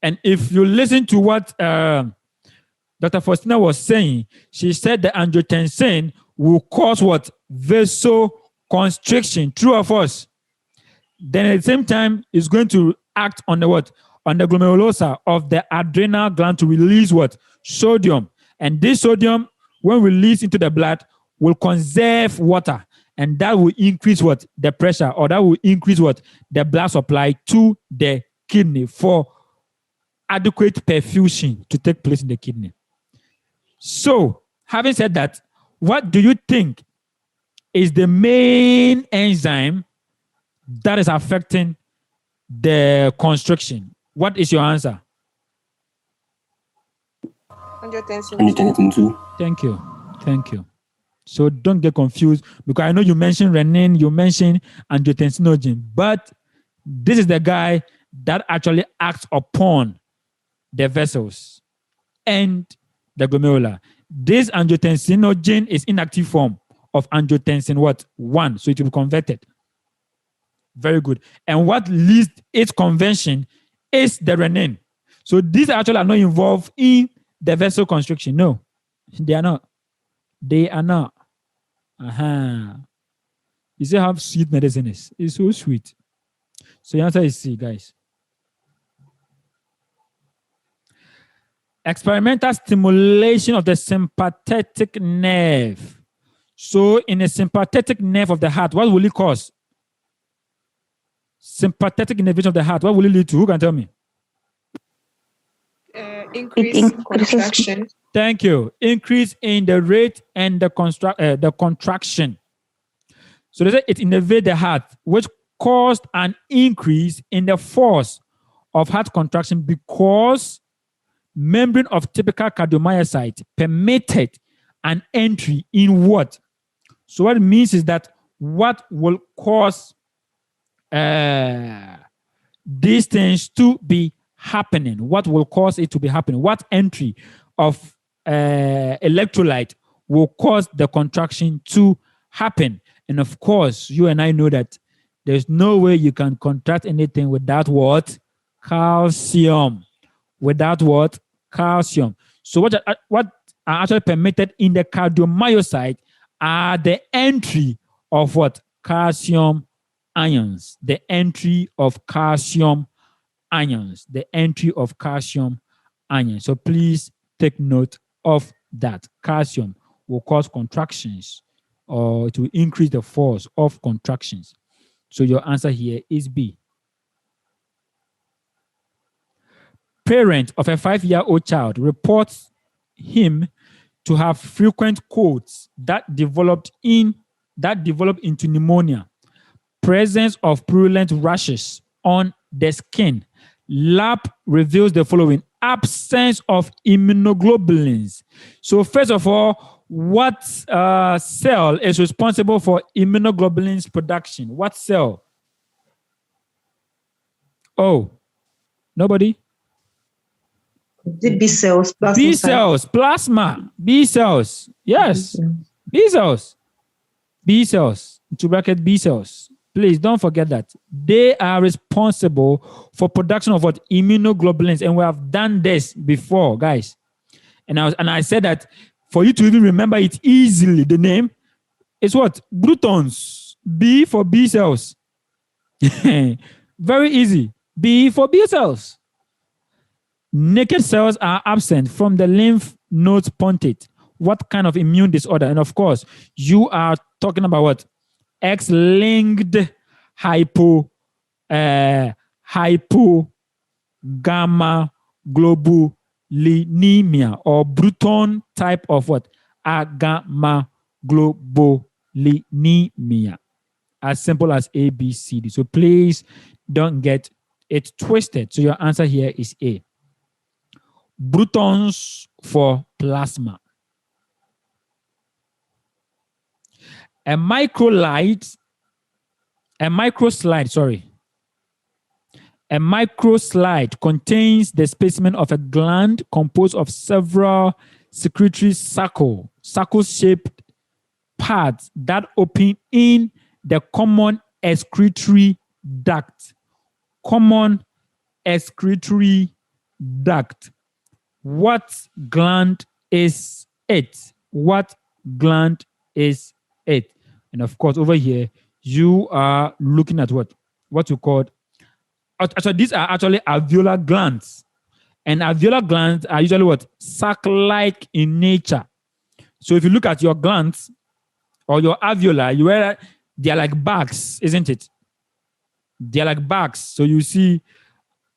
And if you listen to what Dr. Faustina was saying, she said the angiotensin will cause what? Vasoconstriction. True or false? Then at the same time, it's going to act on the what? On the glomerulosa of the adrenal gland to release what? Sodium. And this sodium, when released into the blood, will conserve water. And that will increase what? The pressure, or that will increase what? The blood supply to the kidney for adequate perfusion to take place in the kidney. So, having said that, what do you think is the main enzyme that is affecting the constriction? What is your answer? Angiotensin 2. Thank you. Thank you. So don't get confused, because I know you mentioned renin, you mentioned angiotensinogen, but this is the guy that actually acts upon the vessels and the glomerula. This angiotensinogen is inactive form of angiotensin what? 1. So it will be converted. Very good. And what leads its conversion is the renin. So these actually are not involved in the vessel constriction. No, they are not. They are not. You see how sweet medicine is? It's so sweet. So the answer is C, guys. Experimental stimulation of the sympathetic nerve. So in a sympathetic nerve of the heart, what will it cause? Sympathetic innervation of the heart, what will it lead to? Who can tell me? increase contraction. Thank you. Increase in the rate and the contraction. So they say it innervates the heart, which caused an increase in the force of heart contraction because membrane of typical cardiomyocyte permitted an entry in what? So what it means is that what will cause these things to be happening? What will cause it to be happening? What entry of electrolyte will cause the contraction to happen? And of course, you and I know that there's no way you can contract anything without what? Calcium. Without what? Calcium. So what are actually permitted in the cardiomyocyte are the entry of what? Calcium ions. The entry of calcium ions. The entry of calcium ions. So please take note of that. Calcium will cause contractions, or it will increase the force of contractions. So your answer here is B. Parent of a 5-year-old child reports him to have frequent colds that developed into pneumonia, presence of purulent rashes on the skin. Lab reveals the following: absence of immunoglobulins. So first of all, what cell is responsible for immunoglobulins production? What cell? Oh, nobody? The B cells, plasma. B cells, plasma, B cells. Yes, B cells. B cells, to bracket B cells. Please don't forget that. They are responsible for production of what? Immunoglobulins. And we have done this before, guys. And I said that for you to even remember it easily, the name is what? Brutons. B for B cells. Very easy. B for B cells. Naked cells are absent from the lymph nodes punctate. What kind of immune disorder? And of course, you are talking about what? X-linked hypogammaglobulinemia, or Bruton type of what? Agammaglobulinemia. As simple as A, B, C, D. So please don't get it twisted. So your answer here is A. Brutons for plasma. A microslide contains the specimen of a gland composed of several secretory circle-shaped pads that open in the common excretory duct. Common excretory duct. What gland is it? What gland is it? And of course, over here, you are looking at what you call. Actually, these are actually alveolar glands. And alveolar glands are usually what? Sac-like in nature. So if you look at your glands or your alveoli, they are like bags, isn't it? They are like bags. So you see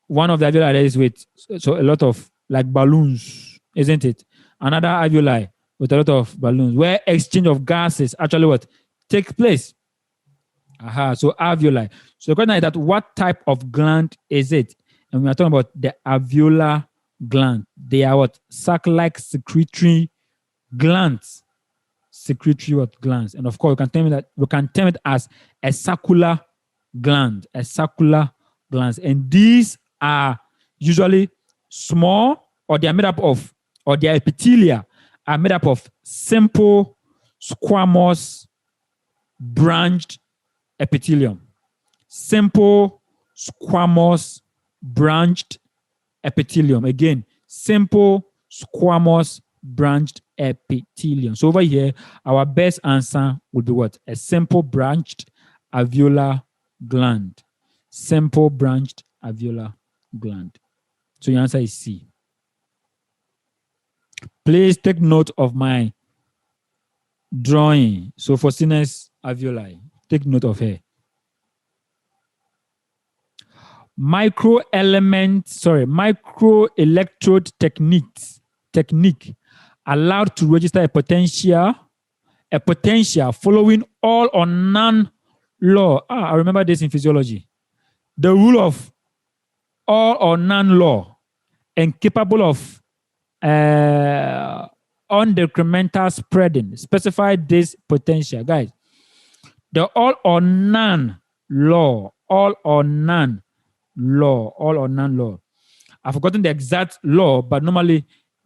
one of the alveoli there is with so a lot of like balloons, isn't it? Another alveoli with a lot of balloons, where exchange of gases actually what? Take place. So alveoli. So the question is that what type of gland is it? And we are talking about the alveolar gland. They are what? Sac-like secretory glands. Secretory what? Glands. And of course, we can term it as a circular gland. A circular glands. And these are usually small, or they are made up of, or their epithelia are made up of simple squamous branched epithelium. Simple squamous branched epithelium. Again, simple squamous branched epithelium. So over here, our best answer would be what? A simple branched alveolar gland. Simple branched alveolar gland. So your answer is C. Please take note of my drawing. So for sinus alveoli, take note of her. Microelectrode technique allowed to register a potential following all or none law. I remember this in physiology. The rule of all or none law and capable of undecremental spreading. Specify this potential, guys. The all or none law. I've forgotten the exact law, but normally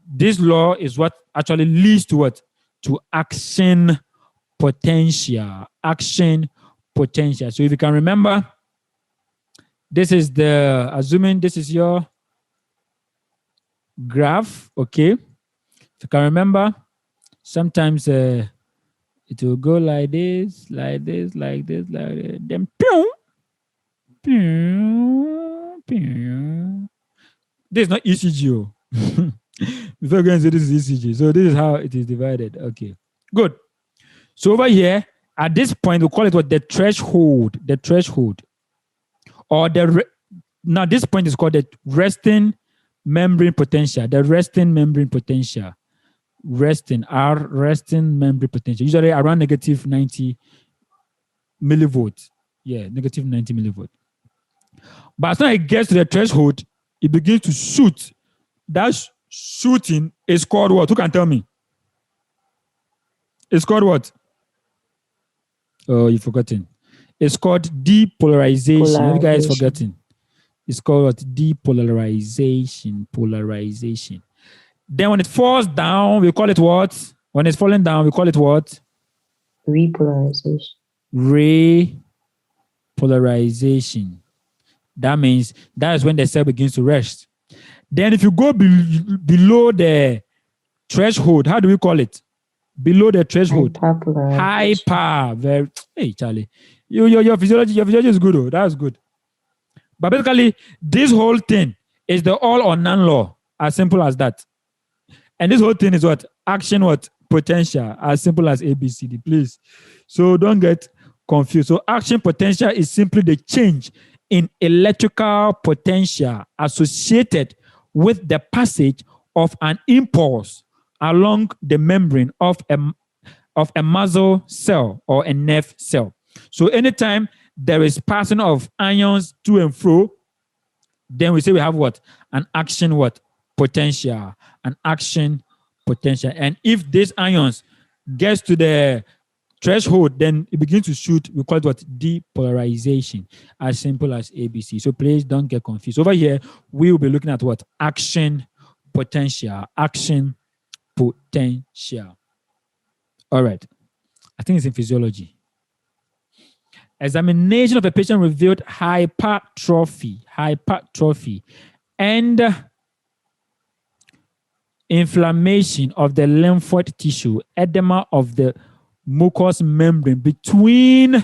this law is what actually leads to what? To action potential. Action potential. So if you can remember, this is assuming this is your graph, okay? If you can remember, sometimes it will go like this, then pew, pew, pew. This is not ECG. Before going to say this is ECG. So this is how it is divided. Okay, good. So over here, at this point, we call it what? The threshold. The threshold. Or now this point is called the resting membrane potential. The resting membrane potential. Resting membrane potential. Usually around negative 90 millivolts. Yeah, negative 90 millivolts. But as soon as it gets to the threshold, it begins to shoot. That shooting is called what? Who can tell me? It's called what? Oh, you've forgotten. It's called depolarization. You guys forgotten. It's called what? Depolarization. Polarization. Then when it falls down, we call it what? When it's falling down, we call it what? Repolarization. Repolarization. That means that is when the cell begins to rest. Then if you go below the threshold, how do we call it? Below the threshold. Hyper. Hey, Charlie. Your physiology is good, though. That's good. But basically, this whole thing is the all or none law. As simple as that. And this whole thing is what? Action what? Potential. As simple as ABCD, please. So don't get confused. So action potential is simply the change in electrical potential associated with the passage of an impulse along the membrane of a muscle cell or a nerve cell. So anytime there is passing of ions to and fro, then we say we have what? An action what? Potential. An action potential. And if these ions gets to the threshold, then it begins to shoot. We call it what? Depolarization. As simple as ABC. So please don't get confused. Over here, we will be looking at what? Action potential. Action potential. All right. I think it's in physiology. Examination of a patient revealed hypertrophy, and inflammation of the lymphoid tissue, edema of the mucous membrane between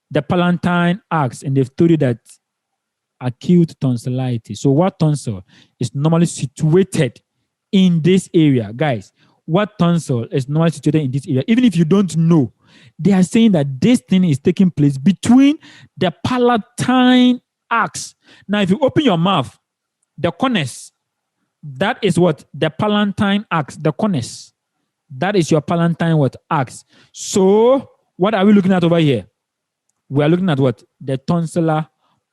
the palatine arcs, and they've told you that acute tonsillitis. So what tonsil is normally situated in this area, guys? What tonsil is normally situated in this area? Even if you don't know, they are saying that this thing is taking place between the palatine arcs. Now, if you open your mouth, the corners, that is what? The palatine arcs, the corners. That is your palatine what? Arcs. So, what are we looking at over here? We are looking at what? The tonsilla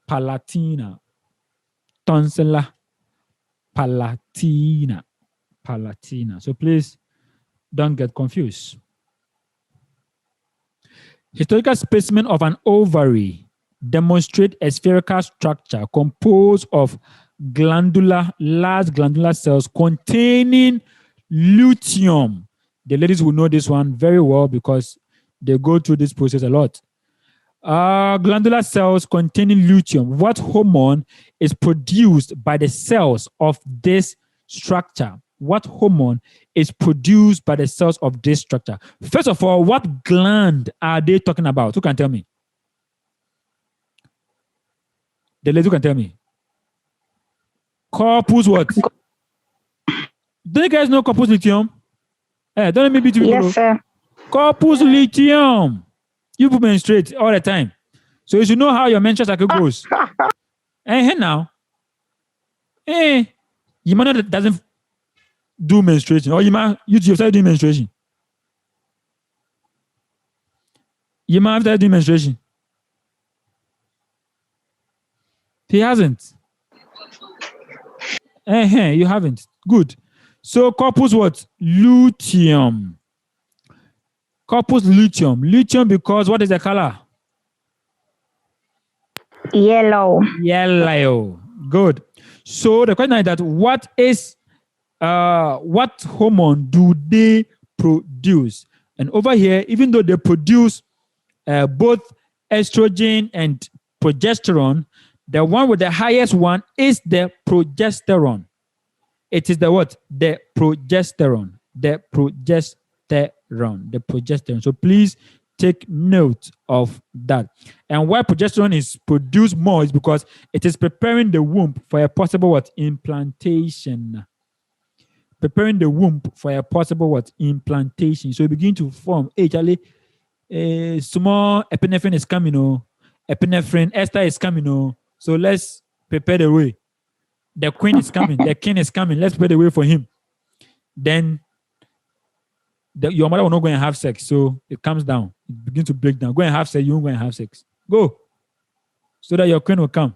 palatina. Tonsilla palatina. So, please don't get confused. Histological specimen of an ovary demonstrate a spherical structure composed of large glandular cells containing luteum. The ladies will know this one very well because they go through this process a lot. Glandular cells containing luteum. What hormone is produced by the cells of this structure? What hormone is produced by the cells of this structure? First of all, what gland are they talking about? Who can tell me? The lady who can tell me. Corpus what? Do you guys know corpus luteum? Don't let me beat you. Yes, sir. Corpus luteum. You menstruate all the time. So you should know how your menstrual cycle goes. Hey, now. Hey, your mother doesn't do menstruation, or you started doing menstruation. You might have started doing menstruation. He hasn't. You haven't. Good. So corpus what? Luteum. Corpus luteum. Luteum because what is the color? Yellow. Yellow. Good. So the question is that what hormone do they produce? And over here, even though they produce both estrogen and progesterone, the one with the highest one is the progesterone. It is the what? The progesterone. The progesterone. So please take note of that. And why progesterone is produced more is because it is preparing the womb for a possible what? Implantation. Preparing the womb for a possible what? Implantation. So you begin to form. Hey, Charlie, small epinephrine is coming. Epinephrine, Esther is coming. So let's prepare the way. The queen is coming. The king is coming. Let's prepare the way for him. Then your mother will not go and have sex. So it comes down. It begins to break down. Go and have sex. You won't go and have sex. Go. So that your queen will come.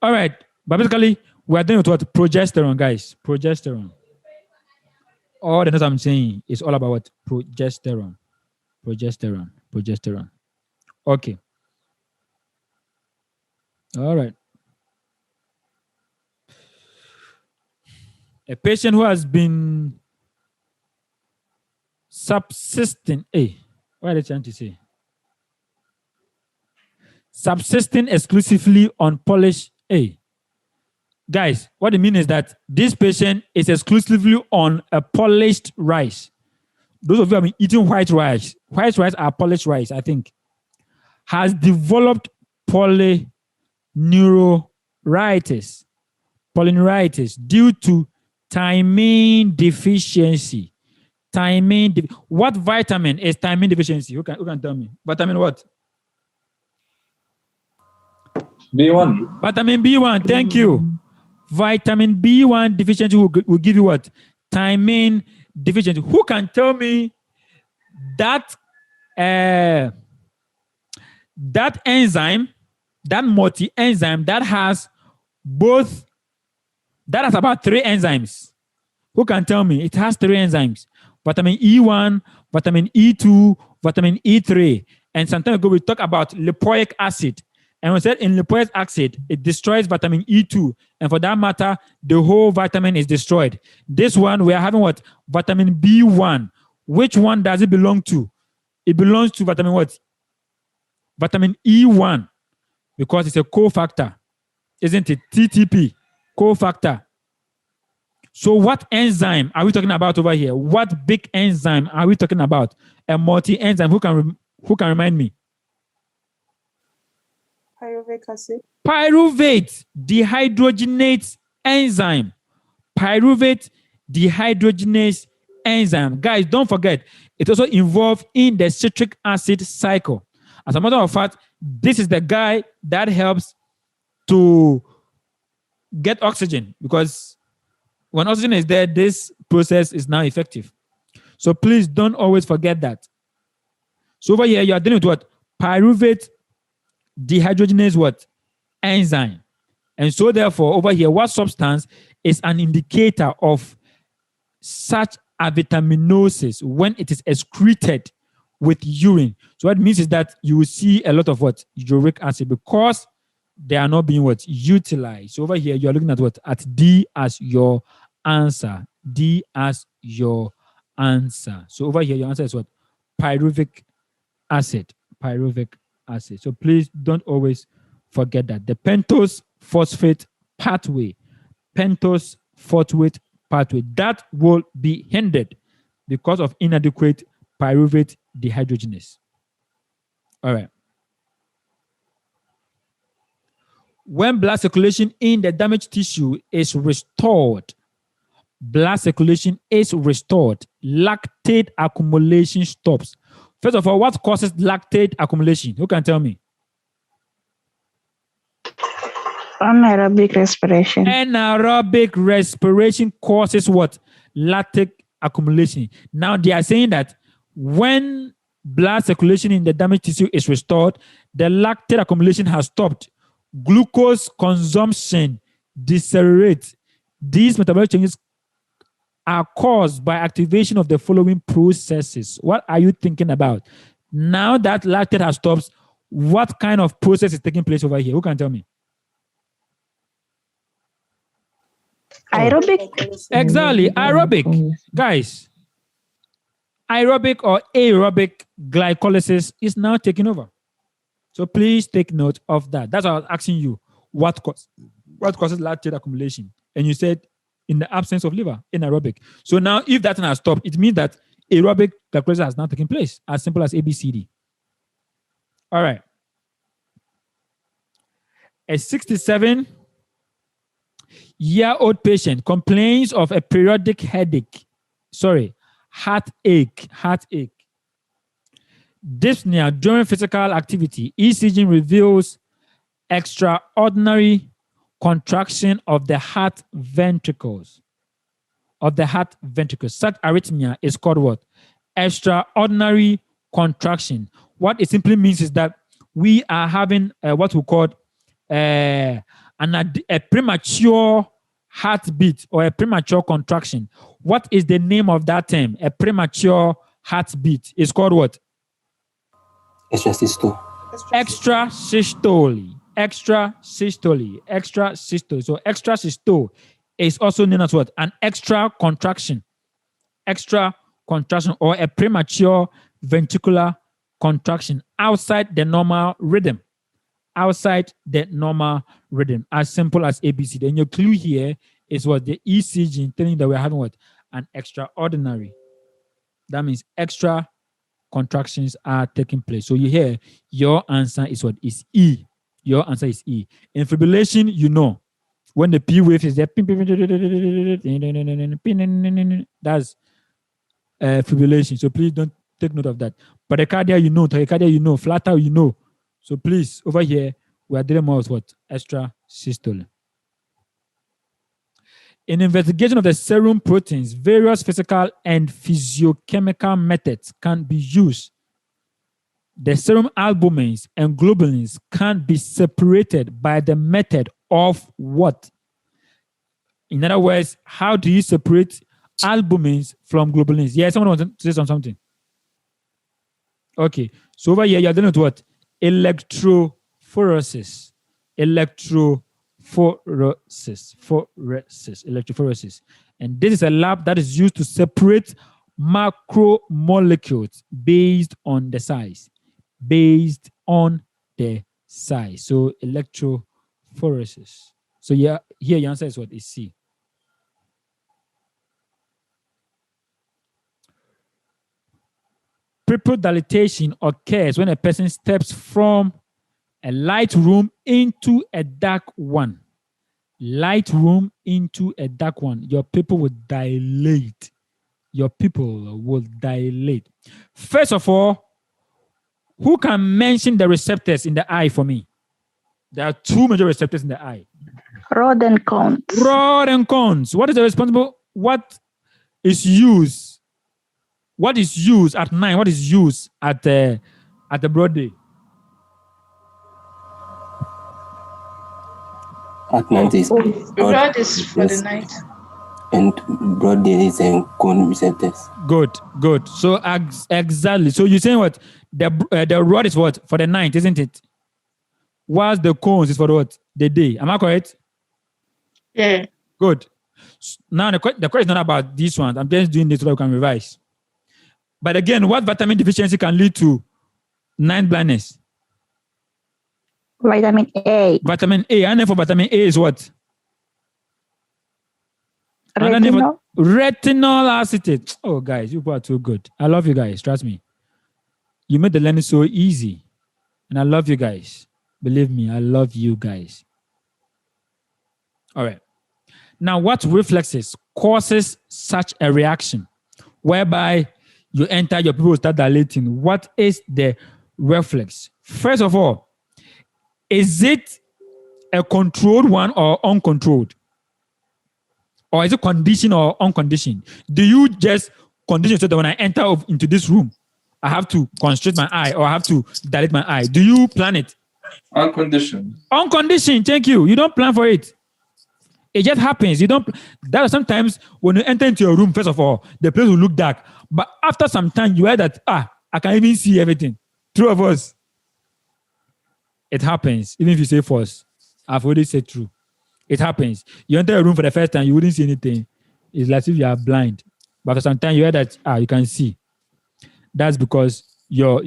All right. But basically, we are doing with what? Progesterone, guys. Progesterone. All the notes I'm saying is all about what? Progesterone. Progesterone. Okay. All right. A patient who has been subsisting, what are they trying to say? Subsisting exclusively on polished, guys, what it means is that this patient is exclusively on a polished rice. Those of you who have been eating white rice are polished rice, I think, has developed polyneuritis due to thiamine deficiency. What vitamin is thiamine deficiency? Who can tell me? Vitamin what? B1. Vitamin B1. Thank you. Vitamin B1 deficiency will give you what? Thiamine deficiency. Who can tell me that that enzyme, that multi-enzyme that has about 3 enzymes? Who can tell me? It has 3 enzymes. Vitamin E1, vitamin E2, vitamin E3. And some time ago, we talked about lipoic acid. And we said in lipoic acid, it destroys vitamin E2. And for that matter, the whole vitamin is destroyed. This one, we are having what? Vitamin B1. Which one does it belong to? It belongs to vitamin what? Vitamin E1, because it's a cofactor, isn't it? TTP, cofactor. So what enzyme are we talking about over here? What big enzyme are we talking about? A multi-enzyme. Who can remind me? Pyruvic acid. Pyruvate dehydrogenase enzyme. Pyruvate dehydrogenase enzyme. Guys, don't forget, it also involved in the citric acid cycle. As a matter of fact, this is the guy that helps to get oxygen, because when oxygen is there, this process is now effective. So please don't always forget that. So over here, you are dealing with what? Pyruvate dehydrogenase what? Enzyme. And so therefore, over here, what substance is an indicator of such avitaminosis when it is excreted with urine? So what it means is that you will see a lot of what? Uric acid, because they are not being what? Utilized. So over here, you are looking at what? At D as your answer. D as your answer. So over here, your answer is what? Pyruvic acid. Pyruvic acid. So please don't always forget that. The pentose phosphate pathway. Pentose phosphate pathway. That will be hindered because of inadequate pyruvate dehydrogenase. All right. When blood circulation in the damaged tissue is restored, blood circulation is restored, lactate accumulation stops. First of all, what causes lactate accumulation? Who can tell me? Anaerobic respiration. Anaerobic respiration causes what? Lactate accumulation. Now they are saying that when blood circulation in the damaged tissue is restored, the lactate accumulation has stopped. Glucose consumption decelerates. These metabolic changes are caused by activation of the following processes. What are you thinking about? Now that lactate has stopped, what kind of process is taking place over here? Who can tell me? Aerobic. Exactly, aerobic. Guys, aerobic or aerobic glycolysis is now taking over. So please take note of that. That's why I was asking you, what causes lactate accumulation? And you said in the absence of liver, anaerobic. So now if that has stopped, it means that aerobic glycolysis has now taken place, as simple as ABCD. All right. A 67-year-old patient complains of a periodic heartache, dyspnea during physical activity. ECG reveals extraordinary contraction of the heart ventricles. Such arrhythmia is called what? Extraordinary contraction. What it simply means is that we are having what we call a premature heartbeat or a premature contraction. What is the name of that term? A premature heartbeat is called what? Extrasystole. Extrasystole. So extrasystole is also known as what? An extra contraction or a premature ventricular contraction outside the normal rhythm. As simple as ABC. And your clue here is what? The ECG telling that we're having what? An extraordinary. That means extra contractions are taking place. So you hear your answer is what? Is E. Your answer is E. In fibrillation, you know, when the P wave is there, that's fibrillation. So please don't take note of that. Bradycardia, you know. Tachycardia, you know. Flutter, you know. So please, over here, we are dealing more with what? Extrasystole. In investigation of the serum proteins, various physical and physiochemical methods can be used. The serum albumins and globulins can be separated by the method of what? In other words, how do you separate albumins from globulins? Yeah, someone wants to say something. Okay, so over here, you're dealing with what? Electrophoresis. Electrophoresis. And this is a lab that is used to separate macromolecules based on the size. on the side. So electrophoresis. So yeah, here your answer is what is C. Pupil dilatation occurs when a person steps from a light room into a dark one. Light room into a dark one. Your pupil will dilate. Your pupil will dilate. First of all, who can mention the receptors in the eye for me? There are two major receptors in the eye. Rod and cones. Rod and cones. What is the responsible? What is used? What is used at night? What is used at the broad day? At night is Rod is for the night. and broad day is cone receptors. Good. So exactly. So you're saying what? The rod is what? For the night, isn't it? Whilst the cones is for what? The day. Am I correct? Yeah. Good. Now the question is not about this one. I'm just doing this so that we can revise. But again, what vitamin deficiency can lead to night blindness? Vitamin A. Vitamin A. And then for vitamin A is what? Retinol. Retinol acetate. Oh, guys, you are too good. I love you guys. Trust me. You made the learning so easy. And I love you guys. Believe me, I love you guys. All right. Now, what reflexes causes such a reaction whereby you enter, your people start dilating? What is the reflex? First of all, is it a controlled one or uncontrolled? Or is it conditioned or unconditioned? Do you just condition so that when I enter into this room, I have to constrict my eye or I have to dilate my eye? Do you plan it? Unconditioned. Unconditioned, thank you. You don't plan for it. It just happens. You don't. That sometimes when you enter into your room, first of all, the place will look dark. But after some time, you hear that, I can even see everything. True of us. It happens. Even if you say false, I've already said true. It happens. You enter a room for the first time, you wouldn't see anything. It's like if you are blind. But after some time, you hear that, you can see. That's because your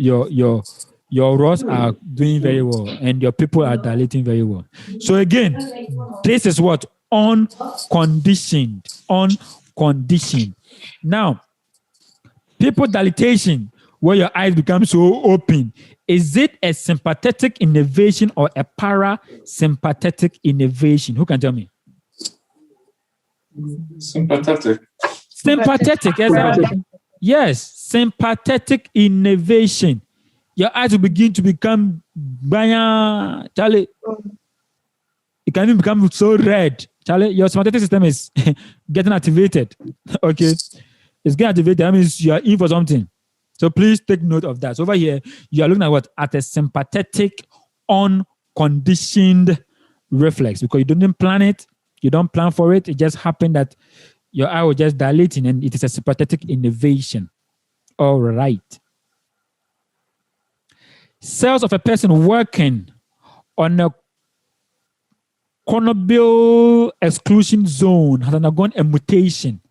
rods are doing very well and your people are dilating very well. So again, this is what? Unconditioned. Unconditioned. Now, pupil dilatation, where your eyes become so open, is it a sympathetic innervation or a parasympathetic innervation? Who can tell me? Sympathetic. Sympathetic, yes, sympathetic innervation. Your eyes will begin to become Charlie. It can even become so red. Charlie, your sympathetic system is getting activated. Okay. It's getting activated. That means you are in for something. So please take note of that. So over here, you are looking at what? At a sympathetic, unconditioned reflex because you didn't plan it. You don't plan for it. It just happened that your eye was just dilating and it is a sympathetic innervation. All right. Cells of a person working on a conobile exclusion zone has undergone a mutation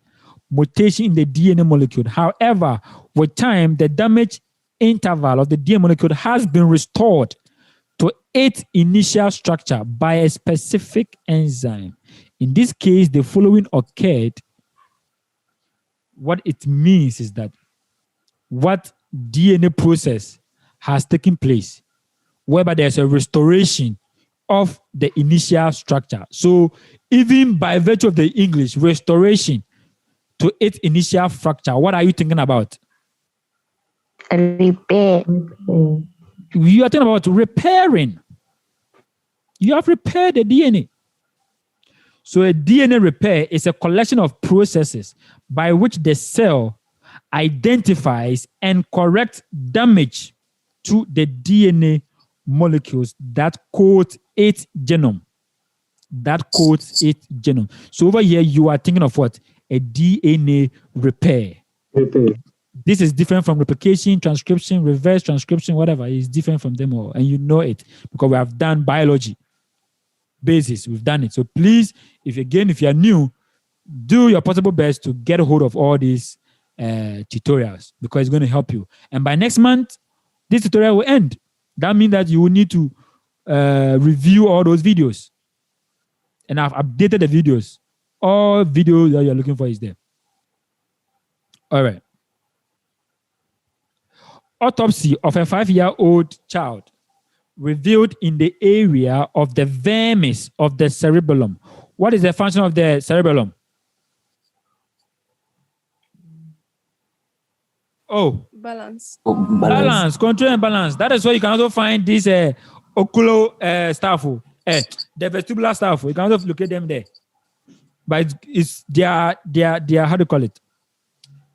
in the DNA molecule. However, with time, the damaged interval of the DNA molecule has been restored to its initial structure by a specific enzyme. In this case, the following occurred. What it means is that what DNA process has taken place, whereby there's a restoration of the initial structure. So even by virtue of the English, restoration to its initial structure, what are you thinking about? Repair. You are thinking about repairing. You have repaired the DNA. So a DNA repair is a collection of processes by which the cell identifies and corrects damage to the DNA molecules that code its genome. So over here, you are thinking of what? A DNA repair. This is different from replication, transcription, reverse transcription, whatever. It's different from them all. And you know it because we have done biology basis. We've done it. So please, if you are new, do your possible best to get a hold of all these tutorials because it's going to help you. And by next month, this tutorial will end. That means that you will need to review all those videos. And I've updated the videos. All videos that you're looking for is there. All right. Autopsy of a 5-year-old child revealed in the area of the vermis of the cerebellum. What is the function of the cerebellum? Oh, Balance. balance, control and balance. That is why you can also find this oculo stuff, the vestibular stuff. You can also locate them there. But it's their how do you call it?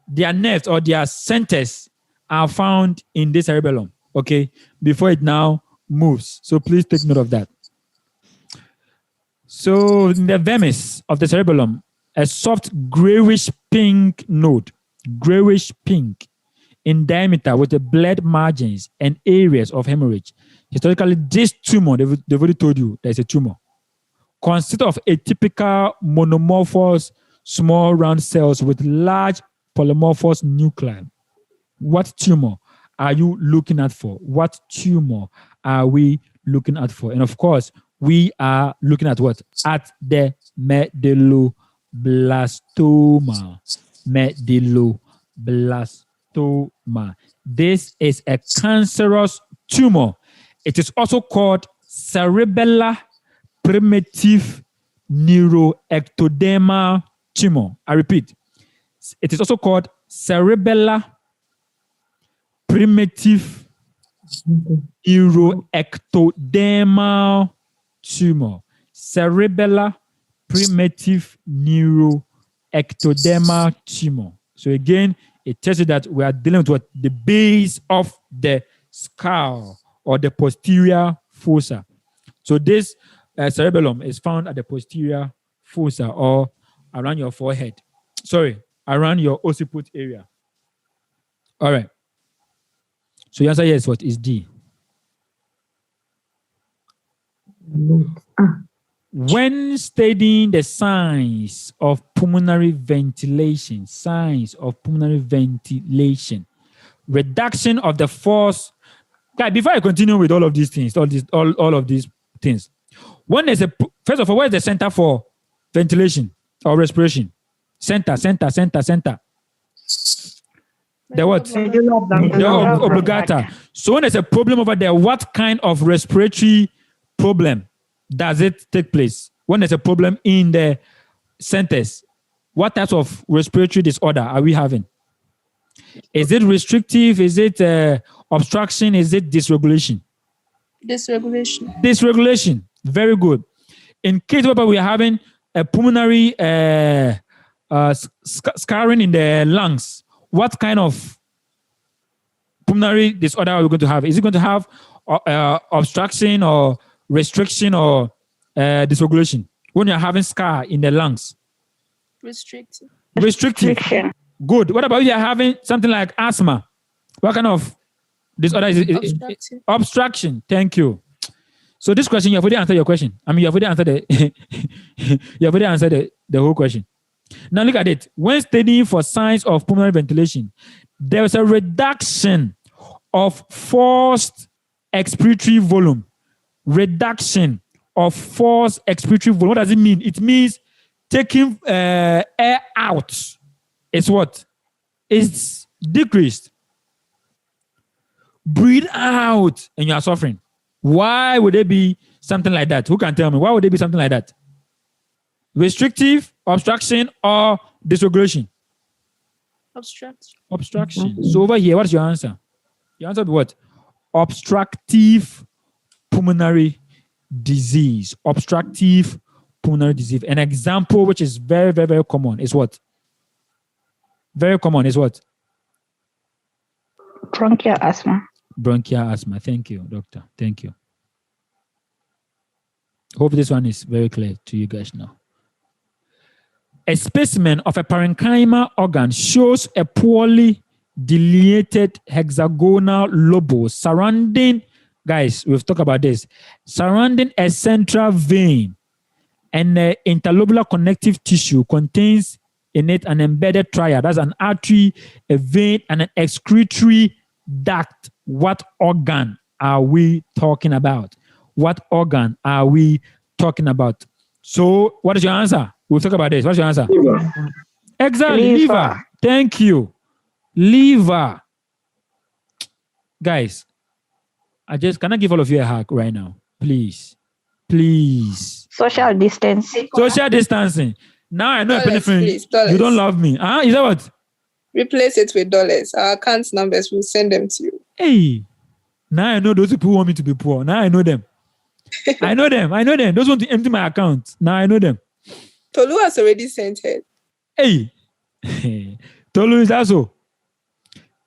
Their nerves or their centers are found in the cerebellum, okay, before it now moves. So please take note of that. So in the vermis of the cerebellum, a soft grayish pink node, grayish pink in diameter with the blood margins and areas of hemorrhage. Historically, this tumor, they've already told you there's a tumor, consists of atypical monomorphous small round cells with large polymorphous nuclei. What tumor are you looking at for? What tumor are we looking at for? And of course, we are looking at what? At the medulloblastoma. Medulloblastoma. This is a cancerous tumor. It is also called cerebellar primitive neuroectodermal tumor. I repeat, it is also called cerebellar primitive neuroectodermal tumor. Cerebellar primitive neuroectodermal tumor. So again, it tells you that we are dealing with what? The base of the skull or the posterior fossa. So this cerebellum is found at the posterior fossa or around your forehead. Sorry, around your occiput area. All right. So your answer here is what? Is D. When studying the signs of pulmonary ventilation, reduction of the force. Guys, before I continue with all of these things, all of these things, first of all, where is the center for ventilation or respiration? Center. The what? The oblongata. So when there's a problem over there, what kind of respiratory problem does it take place? When there's a problem in the centers, what types of respiratory disorder are we having? Is it restrictive? Is it obstruction? Is it dysregulation? Dysregulation. Very good. In case where we are having a pulmonary scarring in the lungs, what kind of pulmonary disorder are we going to have? Is it going to have obstruction or restriction or dysregulation? When you're having scar in the lungs? Restrictive. Good. What about if you're having something like asthma? What kind of disorder is it? Obstruction. Thank you. So this question, you have already answered your question. I mean, you have already answered the whole question. Now look at it. When studying for signs of pulmonary ventilation, there is a reduction of forced expiratory volume. Reduction of forced expiratory volume. What does it mean? It means taking air out. It's what? It's decreased. Breathe out and you are suffering. Why would there be something like that? Who can tell me? Why would there be something like that? Restrictive, obstruction, or dysregulation? Obstruction. So over here, what's your answer? Your answer would be what? Obstructive pulmonary disease. Obstructive pulmonary disease. An example which is very, very, very common is what? Very common is what? Bronchial asthma. Bronchial asthma. Thank you, doctor. Thank you. Hope this one is very clear to you guys now. A specimen of a parenchymal organ shows a poorly delineated hexagonal lobule surrounding, guys, we've talked about this, surrounding a central vein, and the interlobular connective tissue contains in it an embedded triad. That's an artery, a vein, and an excretory duct. What organ are we talking about? What organ are we talking about? So, what is your answer? We'll talk about this. What's your answer? Liver. Exactly, Liver. liver. Thank you. Liver. Guys, can I give all of you a hug right now? Please. Please. Social distance. Social distancing. Now I know a Dollars, penny please, dollars. you don't love me. Is that what? Replace it with dollars. Our account numbers, we'll send them to you. Hey. Now I know those people want me to be poor. Now I know them. I know them. Those want to empty my account. Now I know them. Tolu has already sent it. Hey. Tolu, is that so?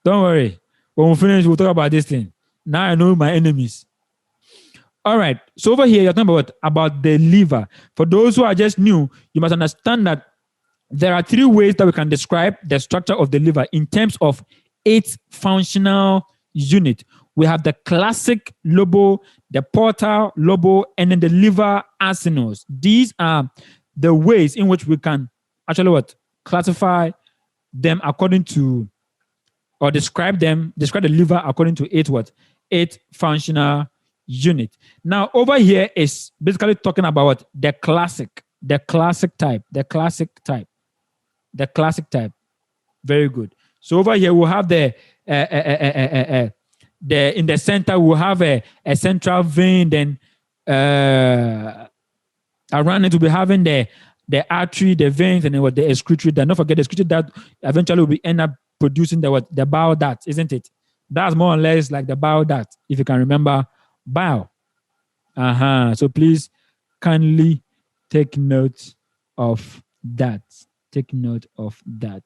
Don't worry. When we finish, we'll talk about this thing. Now I know my enemies. All right. So over here, you're talking about the liver. For those who are just new, you must understand that there are 3 ways that we can describe the structure of the liver in terms of its functional unit. We have the classic lobo, the portal lobo, and then the liver acinos. These are the ways in which we can actually classify them according to, or describe the liver according to its functional unit. Now, over here is basically talking about the classic type. Very good. So over here we'll have the in the center we'll have a central vein. Then around it we'll be having the artery, the veins, and then the excretory. Don't forget the excretory that eventually will end up producing the bile duct, isn't it? That's more or less like the bile duct, if you can remember bile. So please kindly take note of that. Take note of that.